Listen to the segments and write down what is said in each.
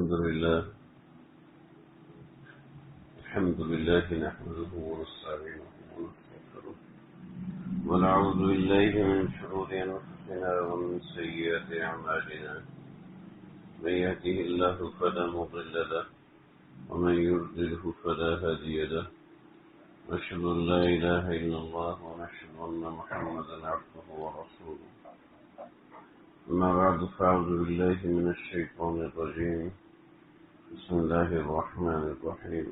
الحمد لله نحمده ونستعينه ونستغفره ونعوذ بالله من شرور أنفسنا ومن سيئات أعمالنا من يهده الله فلا مضل له ومن يضلله فلا هادي له نشهد أن لا إله إلا الله ونشهد أن محمدا عبده ورسوله أما بعد فأعوذ بالله من الشيطان الرجيم بسم الله الرحمن الرحيم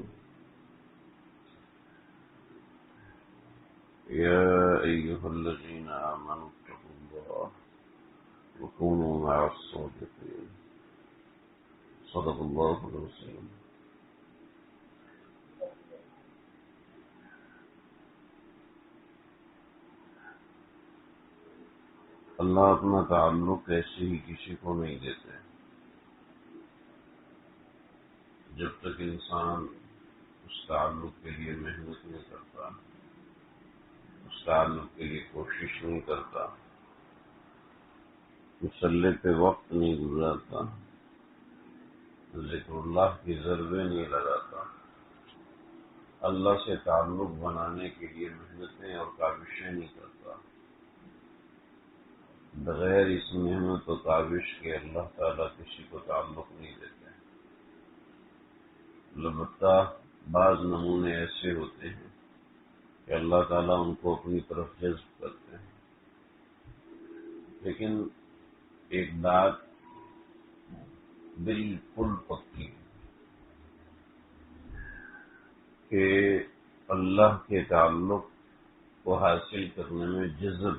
يا أيها الذين آمنوا اتقوا الله وكونوا مع الصادقين صدق الله العظيم. اللہ اپنا تعلق ایسے ہی کسی کو نہیں دیتے جب تک انسان اس تعلق کے لیے محنت نہیں کرتا، اس تعلق کے لیے کوشش نہیں کرتا، مصلی پہ وقت نہیں گزارتا، ذکر اللہ کی ضربیں نہیں لگاتا، اللہ سے تعلق بنانے کے لیے محنتیں اور کاوشیں نہیں کرتا. بغیر اس محنت و کاوش کے اللہ تعالیٰ کسی کو تعلق نہیں دیتے. البتہ بعض نمونے ایسے ہوتے ہیں کہ اللہ تعالیٰ ان کو اپنی طرف جذب کرتے ہیں. لیکن ایک بات بالکل پکی کہ اللہ کے تعلق کو حاصل کرنے میں جذب،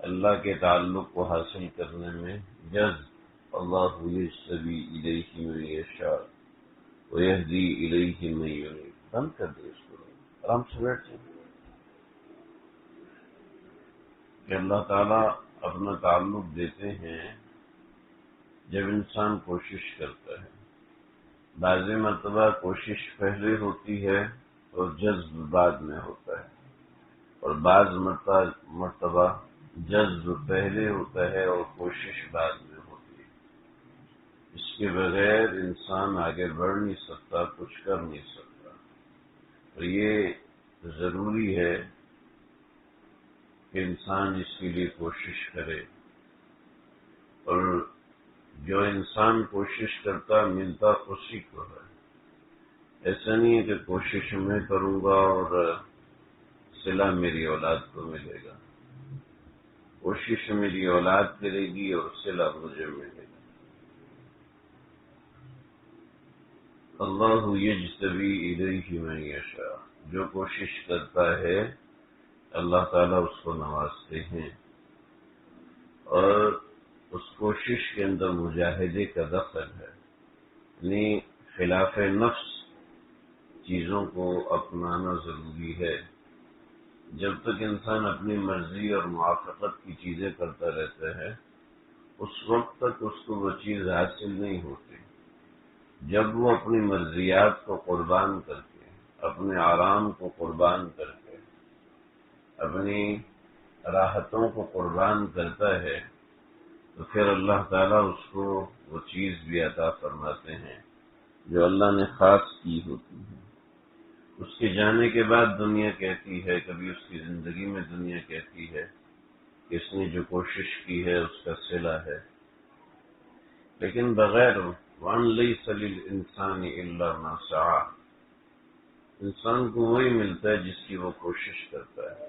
اللہ کے تعلق کو حاصل کرنے میں جذب، اللہ یجتبی الیہ من یشاء ویہدی الیہ من ینیب. بند کر دیں اس کو، آرام سے بیٹھ جائیں. کہ اللہ تعالیٰ اپنا تعلق دیتے ہیں جب انسان کوشش کرتا ہے. بعض مرتبہ کوشش پہلے ہوتی ہے اور جذب بعد میں ہوتا ہے، اور بعض مرتبہ جذب پہلے ہوتا ہے اور کوشش بعد میں ہوتی ہے. اس کے بغیر انسان آگے بڑھ نہیں سکتا، کچھ کر نہیں سکتا. اور یہ ضروری ہے کہ انسان اس کے لیے کوشش کرے. اور جو انسان کوشش کرتا ملتا اسی کو ہے. ایسا نہیں ہے کہ کوشش میں کروں گا اور صلہ میری اولاد کو ملے گا. کوشش میری اولاد کرے گی اور صلہ مجھے ملے گا. اللہ یجتبی الیہ من یشاء، جو کوشش کرتا ہے اللہ تعالیٰ اس کو نوازتے ہیں. اور اس کوشش کے اندر مجاہدے کا دخل ہے، یعنی خلاف نفس چیزوں کو اپنانا ضروری ہے. جب تک انسان اپنی مرضی اور موافقت کی چیزیں کرتا رہتا ہے اس وقت تک اس کو وہ چیز حاصل نہیں ہوتی. جب وہ اپنی مرضیات کو قربان کر کے، اپنے آرام کو قربان کر کے، اپنی راحتوں کو قربان کرتا ہے تو پھر اللہ تعالیٰ اس کو وہ چیز بھی عطا فرماتے ہیں جو اللہ نے خاص کی ہوتی ہے. اس کے جانے کے بعد دنیا کہتی ہے، کبھی اس کی زندگی میں دنیا کہتی ہے کہ اس نے جو کوشش کی ہے اس کا صلہ ہے. لیکن بغیر وَأَنْ لَيْسَ لِلْإِنسَانِ إِلَّا مَا سَعَى، انسان کو وہی ملتا ہے جس کی وہ کوشش کرتا ہے.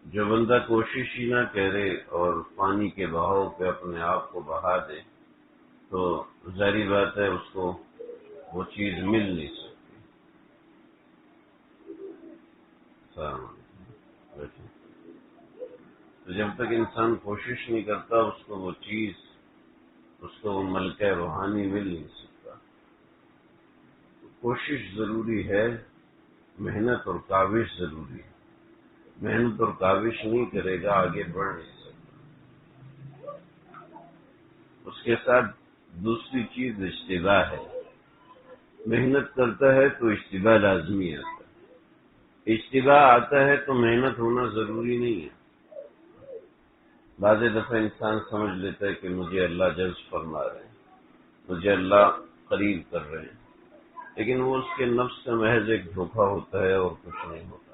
جو بندہ کوشش ہی نہ کرے اور پانی کے بہاؤ پہ اپنے آپ کو بہا دے تو ظاہری بات ہے اس کو وہ چیز مل نہیں سکتی. تو جب تک انسان کوشش نہیں کرتا اس کو وہ چیز، اس کو وہ ملکہ روحانی مل نہیں سکتا. کوشش ضروری ہے، محنت اور کاوش ضروری ہے. محنت اور کاوش نہیں کرے گا آگے بڑھ نہیں سکتا. اس کے ساتھ دوسری چیز اشتباہ ہے. محنت کرتا ہے تو اشتباہ لازمی آتا ہے. اشتباہ آتا ہے تو محنت ہونا ضروری نہیں ہے. بعض دفعہ انسان سمجھ لیتا ہے کہ مجھے اللہ جذب فرما رہے ہیں، مجھے اللہ قریب کر رہے ہیں، لیکن وہ اس کے نفس کا محض ایک دھوکہ ہوتا ہے اور کچھ نہیں ہوتا۔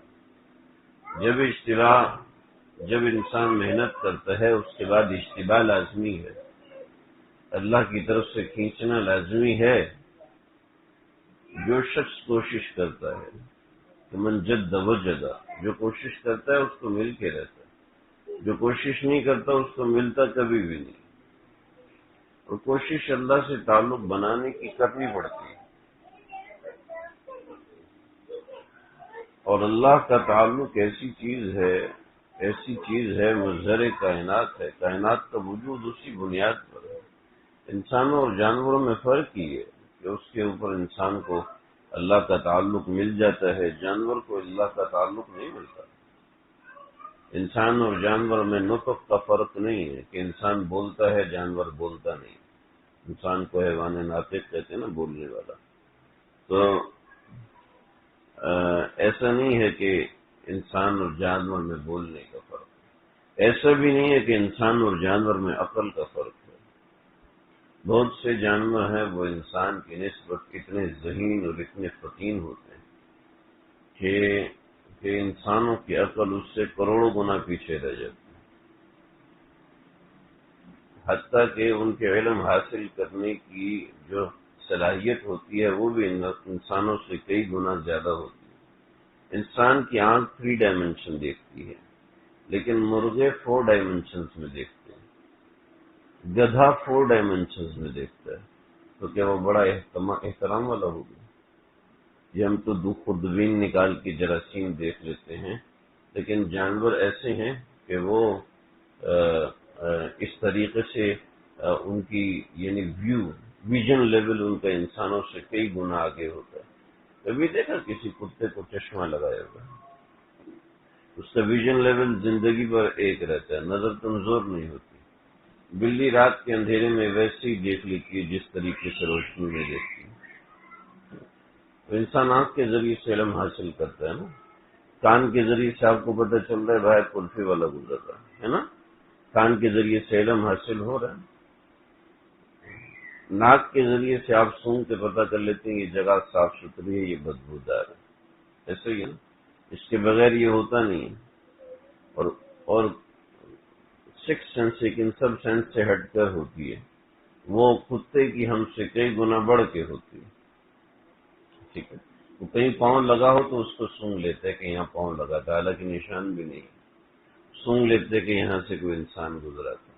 جب انسان محنت کرتا ہے اس کے بعد اشتباہ لازمی ہے، اللہ کی طرف سے کھینچنا لازمی ہے۔ جو شخص کوشش کرتا ہے کہ من جد وجد، جو کوشش کرتا ہے اس کو مل کے رہتا ہے، جو کوشش نہیں کرتا اس کو ملتا کبھی بھی نہیں۔ اور کوشش اللہ سے تعلق بنانے کی کرنی پڑتی ہے، اور اللہ کا تعلق ایسی چیز ہے مظہر کائنات ہے، کائنات کا وجود اسی بنیاد پر ہے۔ انسانوں اور جانوروں میں فرق ہی ہے کہ اس کے اوپر انسان کو اللہ کا تعلق مل جاتا ہے، جانور کو اللہ کا تعلق نہیں ملتا۔ انسان اور جانور میں نطق کا فرق نہیں ہے کہ انسان بولتا ہے جانور بولتا نہیں۔ انسان کو حیوان ناطق کہتے ہیں نا، بولنے والا۔ تو ایسا نہیں ہے کہ انسان اور جانور میں بولنے کا فرق ہے، ایسا بھی نہیں ہے کہ انسان اور جانور میں عقل کا فرق ہے۔ بہت سے جانور ہیں وہ انسان کی نسبت اتنے ذہین اور اتنے فطین ہوتے ہیں کہ انسانوں کی عقل اس سے کروڑوں گنا پیچھے رہ جاتی ہے، حتیٰ کہ ان کے علم حاصل کرنے کی جو صلاحیت ہوتی ہے وہ بھی انسانوں سے کئی گنا زیادہ ہوتی ہے۔ انسان کی آنکھ 3 ڈائمنشن دیکھتی ہے، لیکن مرغے 4 ڈائمنشنز میں دیکھتے ہیں، گدھا 4 ڈائمنشنز میں دیکھتا ہے۔ تو کیا وہ بڑا احترام والا ہوگا؟ یہ ہم تو خودبین نکال کے جراثیم دیکھ لیتے ہیں، لیکن جانور ایسے ہیں کہ وہ اس طریقے سے ان کی یعنی ویژن لیول ان کا انسانوں سے کئی گنا آگے ہوتا ہے۔ کبھی دیکھا کسی کتے کو چشمہ لگایا ہوا ہے؟ اس کا ویژن لیول زندگی پر ایک رہتا ہے، نظر کمزور نہیں ہوتی۔ بلی رات کے اندھیرے میں ویسے ہی دیکھ لیتی ہے جس طریقے سے روشنی میں دیکھتی ہے۔ تو انسان آنکھ کے ذریعے سے علم حاصل کرتا ہے نا، کان کے ذریعے سے آپ کو پتہ چل رہا ہے باہر کلفی والا گزر رہا ہے نا، کان کے ذریعے سے علم حاصل ہو رہا ہے۔ ناک کے ذریعے سے آپ سونگ کے پتہ کر لیتے ہیں یہ جگہ صاف ستھری ہے، یہ بدبودار ہے، ایسے ہی ہے نا، اس کے بغیر یہ ہوتا نہیں ہے۔ اور 6 سینس ان سب سینس سے ہٹ کر ہوتی ہے، وہ کتے کی ہم سے کئی گنا بڑھ کے ہوتی ہے، ٹھیک ہے۔ وہ کہیں پاؤں لگا ہو تو اس کو سونگ لیتے کہ یہاں پاؤں لگا تھا، حالانکہ نشان بھی نہیں، سونگ لیتے کہ یہاں سے کوئی انسان گزرا تھا۔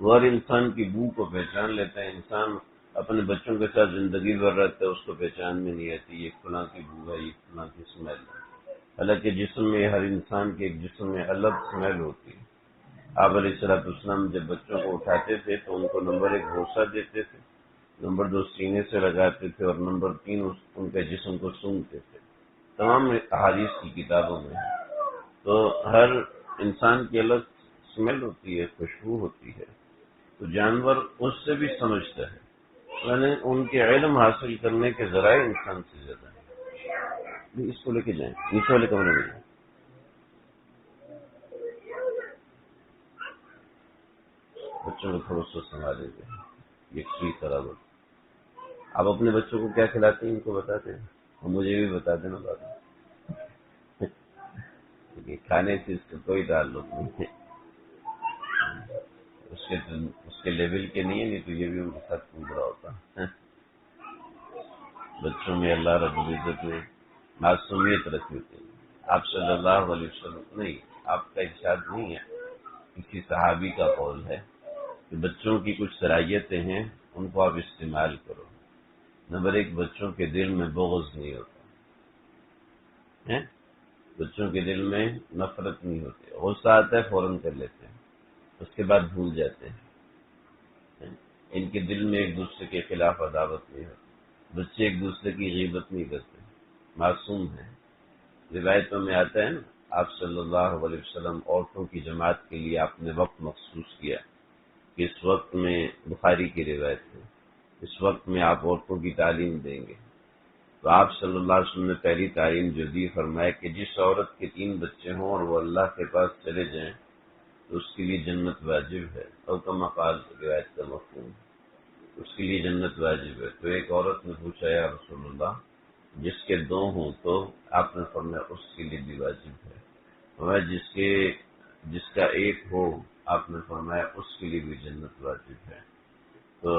وہ ہر انسان کی بو کو پہچان لیتا ہے۔ انسان اپنے بچوں کے ساتھ زندگی بھر رہتا ہے، اس کو پہچان میں نہیں آتی یہ فلاں کی بو ہے، یہ فلاں کی اسمیل ہے، حالانکہ جسم میں ہر انسان کے ایک جسم میں الگ اسمیل ہوتی ہے۔ آپ علیہ السلام جب بچوں کو اٹھاتے تھے تو ان کو نمبر 1 بھوسا دیتے تھے، نمبر 2 سینے سے لگاتے تھے، اور نمبر 3 ان کے جسم کو سونگتے تھے، تمام احادیث کی کتابوں میں۔ تو ہر انسان کی الگ اسمیل ہوتی ہے، خوشبو ہوتی ہے۔ تو جانور اس سے بھی سمجھتا ہے، یعنی ان کے علم حاصل کرنے کے ذرائع انسان سے زیادہ ہیں۔ اس کو لے کے جائیں، نیچے والے کمرے میں جائیں۔ بچوں کو تھوڑا سا سنبھالیں گے، یہ کسی طرح ہو۔ آپ اپنے بچوں کو کیا کھلاتے ہیں ان کو بتاتے ہیں، اور مجھے بھی بتا دینا بعد میں۔ کھانے سے اس کا کوئی تعلق نہیں ہے، اس کے لیول کے نہیں ہے، نہیں تو یہ بھی ان کے ساتھ کود رہا ہوتا۔ بچوں میں اللہ رب العزت نے معصومیت رکھی ہوتی ہے۔ آپ صلی اللہ علیہ وسلم نہیں، آپ کا ارشاد نہیں ہے، کسی صحابی کا قول ہے کہ بچوں کی کچھ صلاحیتیں ہیں ان کو آپ استعمال کرو۔ نمبر 1، بچوں کے دل میں بغض نہیں ہوتا ہے، بچوں کے دل میں نفرت نہیں ہوتی، غصہ آتا ہے فوراً کر لیتے ہیں، اس کے بعد بھول جاتے ہیں۔ ان کے دل میں ایک دوسرے کے خلاف عداوت نہیں ہوتی، بچے ایک دوسرے کی غیبت نہیں کرتے، معصوم ہیں۔ روایتوں میں آتا ہے نا، آپ صلی اللہ علیہ وسلم عورتوں کی جماعت کے لیے آپ نے وقت مخصوص کیا کہ اس وقت میں، بخاری کی روایت ہے، اس وقت میں آپ عورتوں کی تعلیم دیں گے۔ تو آپ صلی اللہ علیہ وسلم نے پہلی تعلیم جو دی، فرمایا کہ جس عورت کے 3 بچے ہوں اور وہ اللہ کے پاس چلے جائیں تو اس کے لیے جنت واجب ہے، اور کما قال روایت کا مفہوم، اس کے لیے جنت واجب ہے۔ تو ایک عورت نے پوچھا یا رسول اللہ جس کے دو ہوں تو آپ نے فرمایا اس کے لیے بھی واجب ہے، اور جس کا ایک ہو آپ نے فرمایا اس کے لیے بھی جنت واجب ہے۔ تو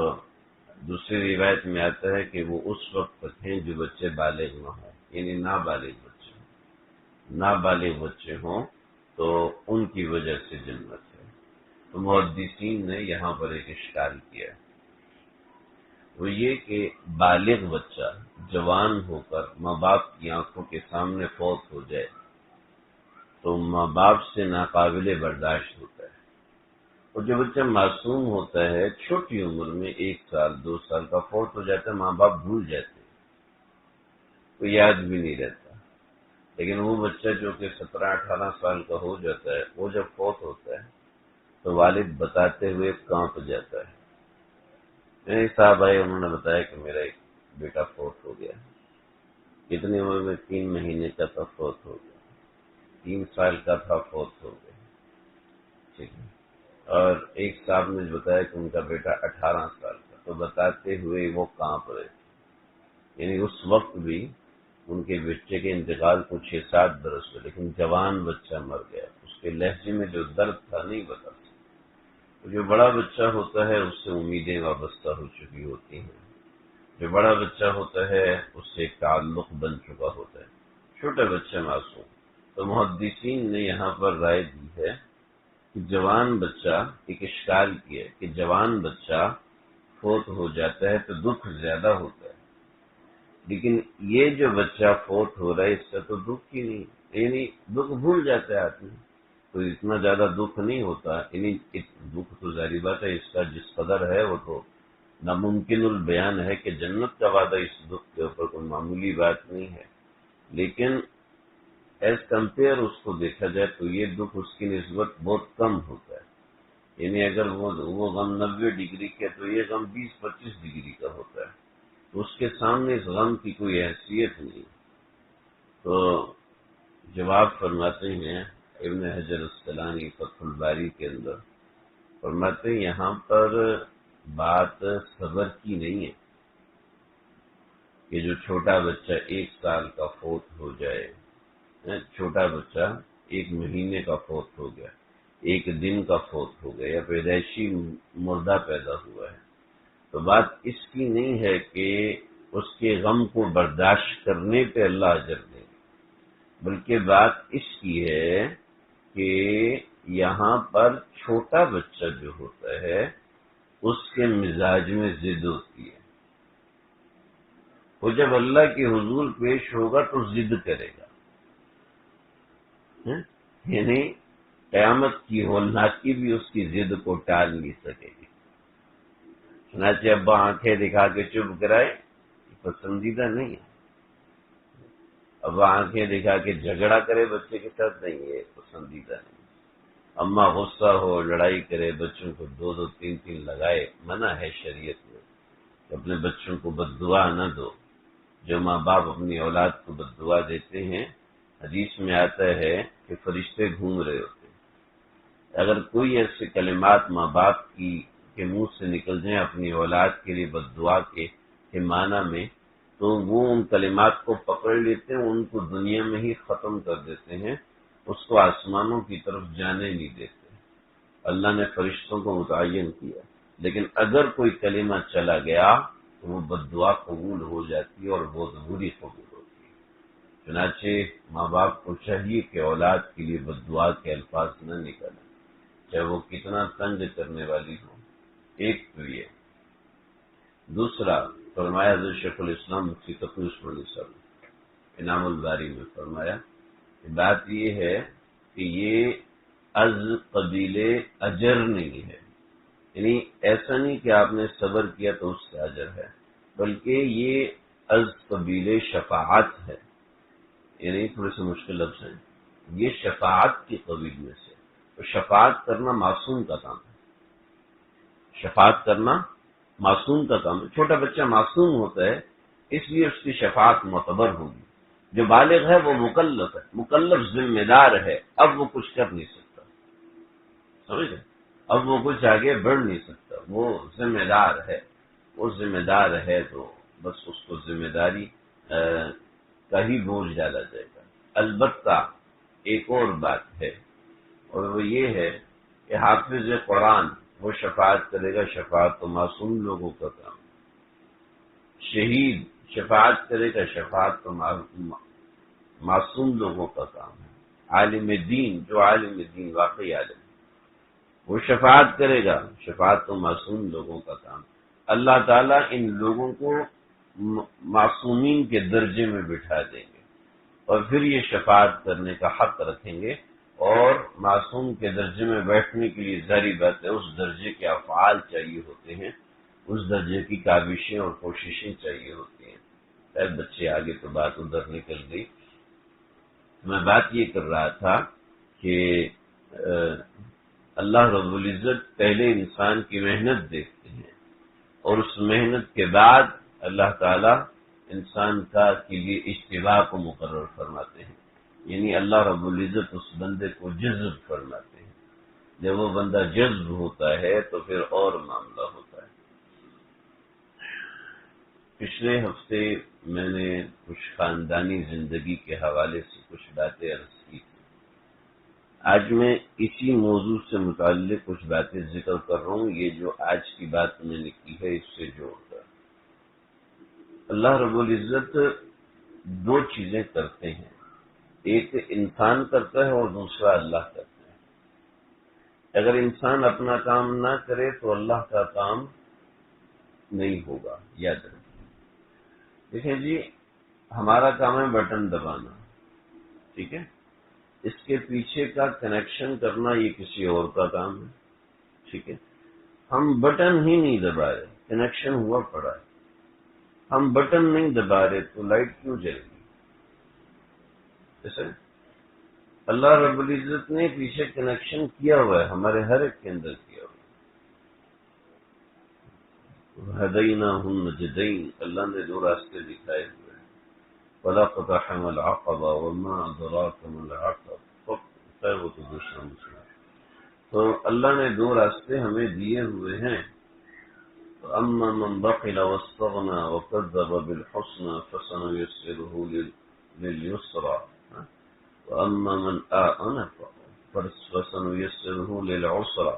دوسری روایت میں آتا ہے کہ وہ اس وقت تک ہیں جو بچے بالغ نہ ہوں، یعنی نابالغ بچے ہوں تو ان کی وجہ سے جنت ہے۔ تو محدثین نے یہاں پر ایک اشکال کیا، وہ یہ کہ بالغ بچہ جوان ہو کر ماں باپ کی آنکھوں کے سامنے فوت ہو جائے تو ماں باپ سے ناقابل برداشت ہوتا ہے، اور جو بچہ معصوم ہوتا ہے چھوٹی عمر میں 1 سال 2 سال کا فوت ہو جاتا ہے، ماں باپ بھول جاتے ہیں، کوئی یاد بھی نہیں رہتا۔ لیکن وہ بچہ جو کہ 17-18 سال کا ہو جاتا ہے، وہ جب فوت ہوتا ہے تو والد بتاتے ہوئے کانپ جاتا ہے۔ میرے صاحب آئے، انہوں نے بتایا کہ میرا ایک بیٹا فوت ہو گیا، کتنی عمر میں؟ 3 مہینے کا تھا فوت ہو گیا، 3 سال کا تھا فوت ہو گیا، ٹھیک ہے۔ اور ایک صاحب نے بتایا کہ ان کا بیٹا 18 سال کا، تو بتاتے ہوئے وہ کانپ رہے تھے، یعنی اس وقت بھی ان کے بچے کے انتقال کو 6-7 برس ہوئے، لیکن جوان بچہ مر گیا، اس کے لہجے میں جو درد تھا نہیں بتا سکتا۔ جو بڑا بچہ ہوتا ہے اس سے امیدیں وابستہ ہو چکی ہوتی ہیں، جو بڑا بچہ ہوتا ہے اس سے ایک تعلق بن چکا ہوتا ہے، چھوٹا بچہ معصوم۔ تو محدثین نے یہاں پر رائے دی ہے کہ جوان بچہ، ایک اشکال کیا کہ جوان بچہ فوت ہو جاتا ہے تو دکھ زیادہ ہوتا ہے، لیکن یہ جو بچہ فوت ہو رہا ہے اس کا تو دکھ ہی نہیں، یعنی دکھ بھول جاتا ہے آدمی، تو اتنا زیادہ دکھ نہیں ہوتا، یعنی دکھ تو ظاہری بات ہے اس کا جس قدر ہے وہ تو ناممکن البیان ہے کہ جنت کا وعدہ اس دکھ کے اوپر کوئی معمولی بات نہیں ہے، لیکن ایز کمپیئر اس کو دیکھا جائے تو یہ دکھ اس کی نسبت بہت کم ہوتا ہے، یعنی اگر وہ غم 90 ڈگری کا تو یہ غم 20-25 ڈگری کا ہوتا ہے، تو اس کے سامنے اس غم کی کوئی حیثیت نہیں۔ تو جواب فرماتے ہیں ابن حجر اسقلانی فتح الباری کے اندر، فرماتے ہیں یہاں پر بات صبر کی نہیں ہے کہ جو چھوٹا بچہ 1 سال کا فوت ہو جائے، چھوٹا بچہ 1 مہینے کا فوت ہو گیا، 1 دن کا فوت ہو گیا، یا پیدائشی مردہ پیدا ہوا ہے، تو بات اس کی نہیں ہے کہ اس کے غم کو برداشت کرنے پہ اللہ اجر دے، بلکہ بات اس کی ہے کہ یہاں پر چھوٹا بچہ جو ہوتا ہے اس کے مزاج میں ضد ہوتی ہے، وہ جب اللہ کے حضور پیش ہوگا تو ضد کرے گا، یعنی قیامت کی ہولناکی بھی اس کی ضد کو ٹال نہیں سکے گی۔ چنانچہ ابا آنکھیں دکھا کے چپ کرائے یہ پسندیدہ نہیں ہے، ابا آنکھیں دکھا کے جھگڑا کرے بچے کے ساتھ نہیں، یہ پسندیدہ نہیں۔ اماں غصہ ہو لڑائی کرے بچوں کو 2-2 3-3 لگائے، منع ہے شریعت میں کہ اپنے بچوں کو بد دعا نہ دو۔ جو ماں باپ اپنی اولاد کو بد دعا دیتے ہیں، حدیث میں آتا ہے کہ فرشتے گھوم رہے ہوتے ہیں، اگر کوئی ایسے کلمات ماں باپ کے منہ سے نکل جائیں اپنی اولاد کے لیے بد دعا کے معنی میں، تو وہ ان کلمات کو پکڑ لیتے ہیں، ان کو دنیا میں ہی ختم کر دیتے ہیں، اس کو آسمانوں کی طرف جانے نہیں دیتے۔ اللہ نے فرشتوں کو متعین کیا، لیکن اگر کوئی کلمہ چلا گیا تو وہ بد دعا قبول ہو جاتی ہے اور بہت بری قبول ہوتی ہے۔ چنانچہ ماں باپ کو چاہیے کہ اولاد کے لیے بد دعا کے الفاظ نہ نکالیں، چاہے وہ کتنا تنگ کرنے والی ہو۔ ایک تو یہ، دوسرا فرمایا حضرت شیخ الاسلام مفتی تقی عثمانی صاحب انعام الباری میں فرمایا کہ بات یہ ہے کہ یہ از قبیل اجر نہیں ہے، یعنی ایسا نہیں کہ آپ نے صبر کیا تو اس سے اجر ہے، بلکہ یہ از قبیل شفاعت ہے، یعنی تھوڑے سے مشکل لفظ ہیں، یہ شفاعت کی قبیل میں سے، تو شفاعت کرنا معصوم کا کام ہے، شفاعت کرنا معصوم کا کام ہے، چھوٹا بچہ معصوم ہوتا ہے اس لیے اس کی شفاعت معتبر ہوگی، جو بالغ ہے وہ مکلف ہے، مکلف ذمہ دار ہے، اب وہ کچھ کر نہیں سکتا، سمجھ گئے؟ اب وہ کچھ آگے بڑھ نہیں سکتا، وہ ذمہ دار ہے، وہ ذمہ دار ہے تو بس اس کو ذمہ داری کا ہی بوجھ ڈالا جائے گا۔ البتہ ایک اور بات ہے، اور وہ یہ ہے کہ حافظ قرآن وہ شفاعت کرے گا، شفاعت تو معصوم لوگوں کا کام، شہید شفاعت کرے گا، شفاعت تو معصوم لوگوں کا کام ہے، عالم دین جو عالم دین واقعی عالم وہ شفاعت کرے گا، شفاعت تو معصوم لوگوں کا کام۔ اللہ تعالیٰ ان لوگوں کو معصومین کے درجے میں بٹھا دیں گے اور پھر یہ شفاعت کرنے کا حق رکھیں گے، اور معصوم کے درجے میں بیٹھنے کے لیے ظاہری بات ہے اس درجے کے افعال چاہیے ہوتے ہیں، اس درجے کی کاوشیں اور کوششیں چاہیے ہوتی ہیں۔ خیر بچے آگے تو بات ادھر نکل گئی، میں بات یہ کر رہا تھا کہ اللہ رب العزت پہلے انسان کی محنت دیکھتے ہیں اور اس محنت کے بعد اللہ تعالی انسان کا کے لیے اجتباء کو مقرر فرماتے ہیں، یعنی اللہ رب العزت اس بندے کو جذب فرماتے ہیں، جب وہ بندہ جذب ہوتا ہے تو پھر اور معاملہ ہوتا ہے۔ پچھلے ہفتے میں نے کچھ خاندانی زندگی کے حوالے سے کچھ باتیں عرض کی تھی، آج میں اسی موضوع سے متعلق کچھ باتیں ذکر کر رہا ہوں، یہ جو آج کی بات میں نے کی ہے اس سے جوڑ کر۔ اللہ رب العزت دو چیزیں کرتے ہیں، ایک انسان کرتا ہے اور دوسرا اللہ کرتا ہے۔ اگر انسان اپنا کام نہ کرے تو اللہ کا کام نہیں ہوگا، یاد رکھیں۔ دیکھیں جی، ہمارا کام ہے بٹن دبانا، ٹھیک ہے، اس کے پیچھے کا کنیکشن کرنا یہ کسی اور کا کام ہے، ٹھیک ہے۔ ہم بٹن ہی نہیں دبا رہے، کنیکشن ہوا پڑا ہے، ہم بٹن نہیں دبا رہے تو لائٹ کیوں جلے گی؟ جیسے اللہ رب العزت نے پیچھے کنیکشن کیا ہوا ہے، ہمارے ہر ایک کے اندر کیا ہوا ہے۔ ہدیناہ النجدین، اللہ نے دو راستے دکھائے ہوئے ہیں، فلا اقتحم العقبہ وما ادراک ما العقبہ، خیر وہ تو دوسرا مسئلہ ہے۔ تو اللہ نے دو راستے ہمیں دیے ہوئے ہیں، اما من بخل واستغنى وكذب بالحسنى فسنيسره لليسرى واما من فسنيسره للعسرى،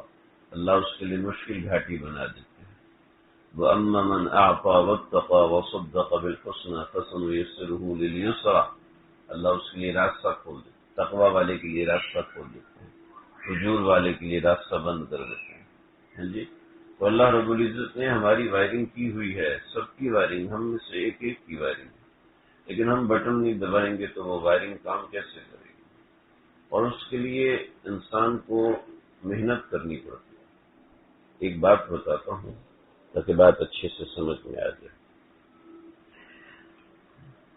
اللہ اس کے لیے مشکل گھاٹی بنا دیتے ہیں۔ واما من اعطى واتقى وصدق بالحسنى فسنيسره لليسرى، اللہ اس کے لیے راستہ کھول دیتے ہیں، تقوی والے کے لیے راستہ کھول دیتے ہیں، فجور والے کے لیے راستہ بند کر دیتے ہیں۔ ہاں جی، تو اللہ رب العزت نے ہماری وائرنگ کی ہوئی ہے، سب کی وائرنگ، ہم میں سے ایک ایک کی وائرنگ، لیکن ہم بٹن نہیں دبائیں گے تو وہ وائرنگ کام کیسے کرے گی؟ اور اس کے لیے انسان کو محنت کرنی پڑتی ہے۔ ایک بات بتاتا ہوں تاکہ بات اچھے سے سمجھ میں آ جائے۔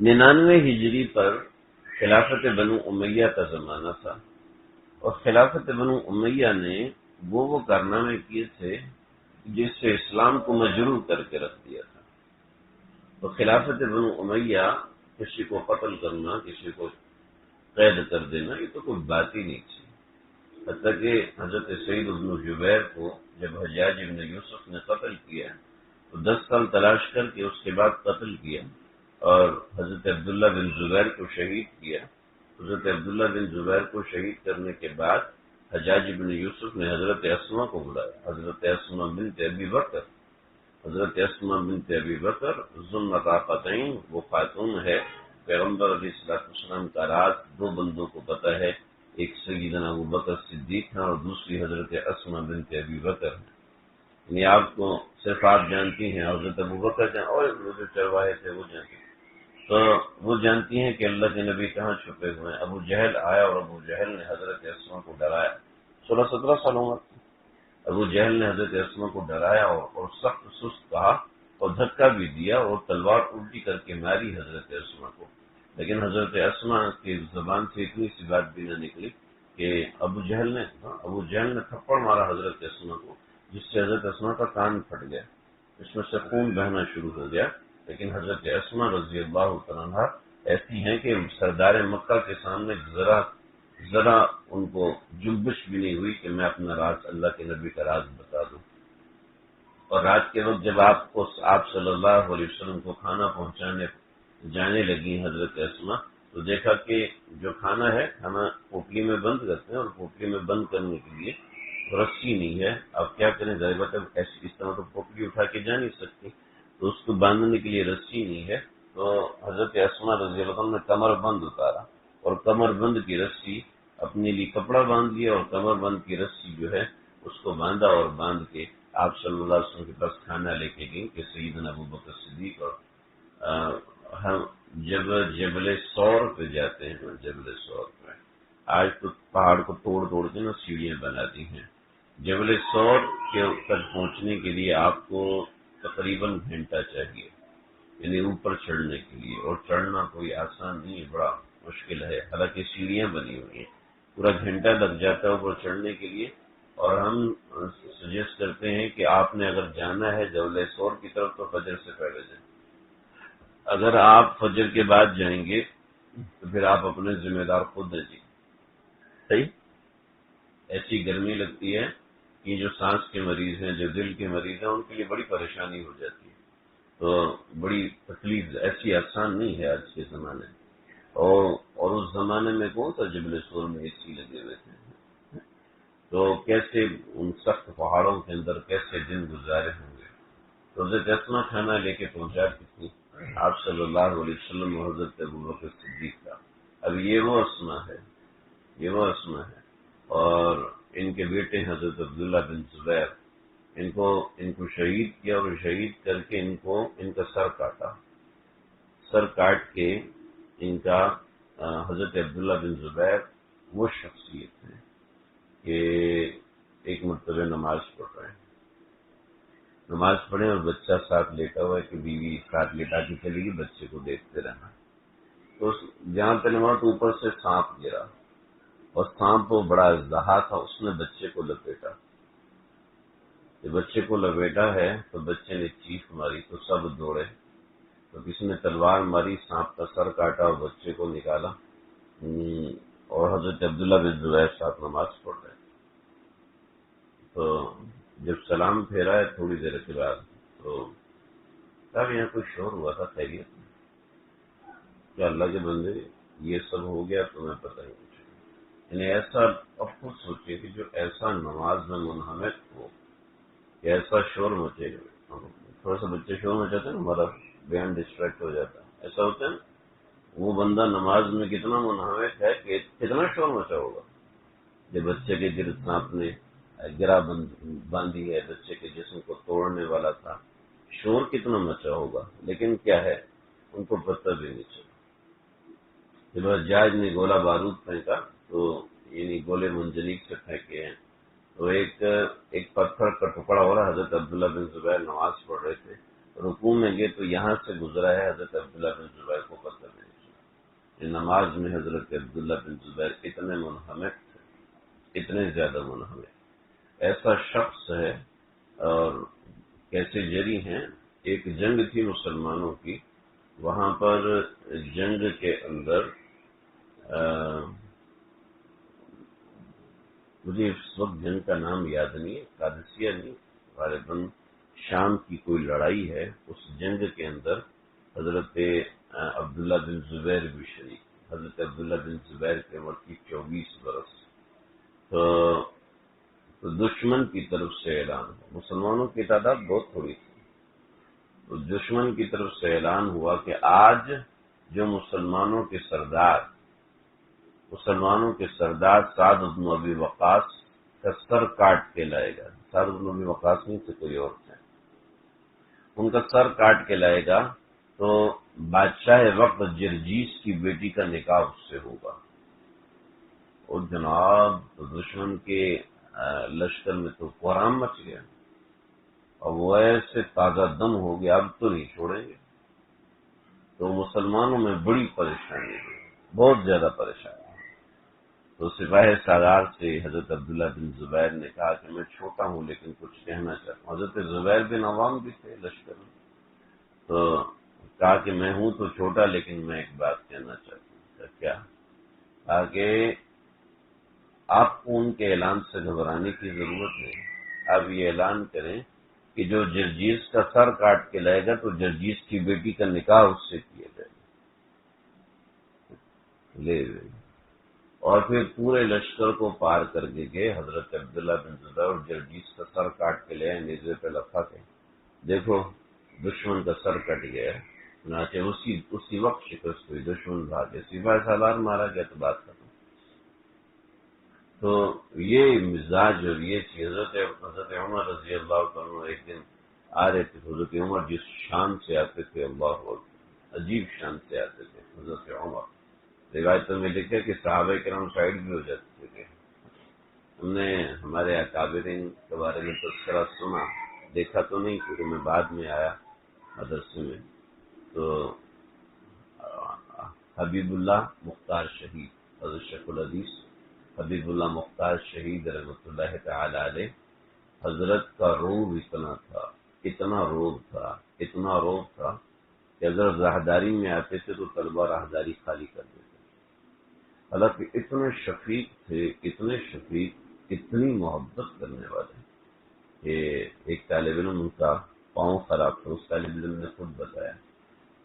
99 ہجری پر خلافت بنو امیہ کا زمانہ تھا، اور خلافت بنو امیہ نے وہ کارنامے کیے تھے جس سے اسلام کو مجروح کر کے رکھ دیا تھا۔ تو خلافت بنو امیہ، کسی کو قتل کرنا، کسی کو قید کر دینا، یہ تو کوئی بات ہی نہیں تھی۔ حتیٰ کہ حضرت سعید بن جبیر کو جب حجاج بن یوسف نے قتل کیا تو 10 سال تلاش کر کے اس کے بعد قتل کیا، اور حضرت عبداللہ بن زبیر کو شہید کیا۔ حضرت عبداللہ بن زبیر کو شہید کرنے کے بعد حجاج بن یوسف نے حضرت اسما کو بلایا، حضرت اسما بنت ابی بکر، حضرت اسما بنت ابی بکر ذو النطاقتین، وہ خاتون ہے، پیغمبر علیہ السلام کا راز دو بندوں کو پتہ ہے، ایک سیدنا ابو بکر صدیق ہے اور دوسری حضرت اسما بنت ابی بکر ہے۔ یعنی آپ کو صرف آپ جانتی ہیں، حضرت ابو بکر اور وہ جو چرواہے تھے وہ جانتے ہیں، تو وہ جانتی ہیں کہ اللہ کے نبی کہاں چھپے ہوئے ہیں۔ ابو جہل آیا اور ابو جہل نے حضرت اسما کو ڈرایا، 16-17 سال عمر تھی۔ ابو جہل نے حضرت اسما کو ڈرایا اور سخت سست کہا اور دھکا بھی دیا اور تلوار الٹی کر کے ماری حضرت اسما کو، لیکن حضرت اسما کی زبان سے اتنی سی بات بھی نہ نکلی کہ ابو جہل نے تھپڑ مارا حضرت اسما کو، جس سے حضرت اسما کا کان پھٹ گیا، اس میں سے خون بہنا شروع ہو گیا۔ لیکن حضرت اسما رضی اللہ تعالیٰ عنہا ایسی ہیں کہ سردار مکہ کے سامنے ذرا ذرا ان کو جنبش بھی نہیں ہوئی کہ میں اپنا راز اللہ کے نبی کا راز بتا دوں۔ اور رات کے وقت جب آپ صلی اللہ علیہ وسلم کو کھانا پہنچانے جانے لگی حضرت اسما، تو دیکھا کہ جو کھانا ہے، کھانا پوٹلی میں بند کرتے ہیں، اور پوٹلی میں بند کرنے کے لیے رسی نہیں ہے۔ اب کیا کریں، ظاہر بات ہے ایسی اس طرح تو پوٹلی اٹھا کے جا نہیں سکتی، تو اس کو باندھنے کے لیے رسی نہیں ہے۔ تو حضرت اسما رضی اللہ عنہ نے کمر بند اتارا، اور کمر بند کی رسی اپنے لیے کپڑا باندھ لیا، اور کمر بند کی رسی جو ہے اس کو باندھا، اور باندھ کے آپ صلی اللہ علیہ وسلم کے پاس کھانا لے کے گئی کہ سیدنا ابوبکر صدیق اور ہم جب جبل سور پہ جاتے ہیں، جبل سور پہ آج تو پہاڑ کو توڑ توڑ کے نا سیڑھیاں بنا دی ہیں۔ جبل سور کے تک پہنچنے کے لیے آپ کو تقریباً گھنٹہ چاہیے، یعنی اوپر چڑھنے کے لیے، اور چڑھنا کوئی آسان نہیں ہے، بڑا مشکل ہے، حالانکہ سیڑھیاں بنی ہوئی ہیں، پورا گھنٹہ لگ جاتا ہے اوپر چڑھنے کے لیے۔ اور ہم سجیسٹ کرتے ہیں کہ آپ نے اگر جانا ہے جبل سور کی طرف تو فجر سے پہلے جائیں۔ اگر آپ فجر کے بعد جائیں گے تو پھر آپ اپنے ذمہ دار خود ہیں جی، صحیح۔ ایسی گرمی لگتی ہے کہ جو سانس کے مریض ہیں، جو دل کے مریض ہیں، ان کے لیے بڑی پریشانی ہو جاتی ہے، تو بڑی تکلیف، ایسی آسان نہیں ہے آج کے زمانے میں۔ اور اس زمانے میں کون سا جبل سور میں اے سی لگے ہوئے تھے، تو کیسے ان سخت پہاڑوں کے اندر کیسے دن گزارے ہوں گے۔ تو حضرت اسما کھانا لے کے پہنچاتی تھی آپ صلی اللہ علیہ وسلم اور حضرت ابوبکر صدیق کا۔ اب یہ وہ اسما ہے، یہ وہ اسما ہے، اور ان کے بیٹے حضرت عبداللہ بن زبیر، ان کو شہید کیا، اور شہید کر کے ان کا سر کاٹا، سر کاٹ کے ان کا حضرت عبداللہ بن زبیر وہ شخصیت ہے کہ ایک مرتبہ نماز پڑھ رہے ہیں، نماز پڑھیں اور بچہ ساتھ لیٹا ہوا ہے کہ بیوی ساتھ لیٹا کے چلے گی، بچے کو دیکھتے رہنا۔ تو جہاں پہ نماز تو اوپر سے سانپ گرا، اور سانپ وہ بڑا اژدہا تھا، اس نے بچے کو لپیٹا۔ جب بچے کو لپیٹا ہے تو بچے نے چیخ ماری، تو سب دوڑے، تو کسی نے تلوار ماری، سانپ کا سر کاٹا اور بچے کو نکالا، اور حضرت عبداللہ بن زبیر ساتھ نماز پڑھ رہے۔ تو جب سلام پھیرا ہے تھوڑی دیر کے بعد، تو صاحب یہاں کوئی شور ہوا تھا، خیریت میں؟ کیا اللہ کے بندے یہ سب ہو گیا تمہیں پتہ ہی کچھ نہیں؟ یعنی ایسا اب خود سوچے کہ جو ایسا نماز میں منہمک ہو کہ ایسا شور مچے گا، تھوڑا سا بچے شور مچاتے ہیں ہمارا بیان ڈسٹریکٹ ہو جاتا ہے، ایسا ہوتا ہے نا، وہ بندہ نماز میں کتنا منہمک ہے کہ کتنا شور مچا ہوگا۔ جب بچے کے گرد سانپ نے گرا باندھی ہے، بچے کے جسم کو توڑنے والا تھا، شور کتنا مچا ہوگا، لیکن کیا ہے ان کو پتہ بھی نہیں چلا۔ جب حجاج نے گولہ بارود پھینکا تو یعنی گولے منجنیق سے پھینکے ہیں، تو ایک پتھر کا ٹکڑا ہو رہا، حضرت عبداللہ بن زبیر نماز پڑھ رہے تھے، رکوع میں گئے تو یہاں سے گزرا ہے، حضرت عبداللہ بن زبیر کو پتہ نہیں چلا۔ نماز میں حضرت عبداللہ بن زبیر اتنے منہمک تھے، اتنے زیادہ منہمک، ایسا شخص ہے، اور کیسے جری ہیں۔ ایک جنگ تھی مسلمانوں کی، وہاں پر جنگ کے اندر مجھے اس وقت جنگ کا نام یاد نہیں ہے، قادسیہ نہیں، غالباً شام کی کوئی لڑائی ہے، اس جنگ کے اندر حضرت عبداللہ بن زبیر بھی شریک، حضرت عبداللہ بن زبیر کی عمر تھی 24 برس۔ تو دشمن کی طرف سے اعلان ہوا، مسلمانوں کی تعداد بہت تھوڑی تھی، تو دشمن کی طرف سے اعلان ہوا کہ آج جو مسلمانوں کے سردار سعد بن ابی وقاص کا سر کاٹ کے لائے گا، سعد بن ابی وقاص نہیں سے کوئی اور تھے، ان کا سر کاٹ کے لائے گا، تو بادشاہ وقت جرجیس کی بیٹی کا نکاح اس سے ہوگا۔ اور جناب دشمن کے لشکر میں تو قرام مچ گیا، اور وہ ایسے تازہ دم ہو گیا، اب تو نہیں چھوڑیں گے۔ تو مسلمانوں میں بڑی پریشانی ہوئی، بہت زیادہ پریشانی۔ تو سپاہی سالار سے حضرت عبداللہ بن زبیر نے کہا کہ میں چھوٹا ہوں لیکن کچھ کہنا چاہتا ہوں۔ حضرت زبیر بن عوام بھی تھے لشکر میں، تو کہا کہ میں ہوں تو چھوٹا لیکن میں ایک بات کہنا چاہتا ہوں۔ کیا؟ کہا کہ آپ کو ان کے اعلان سے گھبرانے کی ضرورت نہیں. آپ یہ اعلان کریں کہ جو جرجیز کا سر کاٹ کے لائے گا تو جرجیز کی بیٹی کا نکاح اس سے کیا جائے گا. لے اور پھر پورے لشکر کو پار کر کے گئے. حضرت عبداللہ بن زبیر اور جرجیز کا سر کاٹ کے لے آئے نیزے پہ لفا کے. دیکھو دشمن کا سر کٹ گیا ہے. چنانچہ اسی وقت شکست ہوئی. دشمن بھاگے, سپاہ سالار مارا گیا تو بات ختم. تو یہ مزاج اور یہ چیز حضرت عمر رضی اللہ عنہ ایک دن آ رہے تھے. حضرت عمر جس شان سے آتے تھے, اللہ اکبر, عجیب شان سے آتے تھے حضرت عمر. روایتوں میں لکھا کہ صحابہ کرام سائڈ بھی ہو جاتے تھے. ہم نے ہمارے اکابرین کے بارے میں تذکرہ سنا, دیکھا تو نہیں کیونکہ میں بعد میں آیا مدرسے میں. تو حبیب اللہ مختار شہید, حضرت شیخ الحدیث حبیب اللہ مختار شہید رحمۃ اللہ تعالی علیہ, حضرت کا روب اتنا تھا, اتنا روب تھا, اتنا روب تھا کہ اگر راہداری میں آتے تھے تو طلبہ راہداری خالی کر دیتے. حالانکہ اتنے شفیق تھے, اتنے شفیق, اتنی محبت کرنے والے کہ ایک طالب علم کا پاؤں خراب تھا. اس طالب علم نے خود بتایا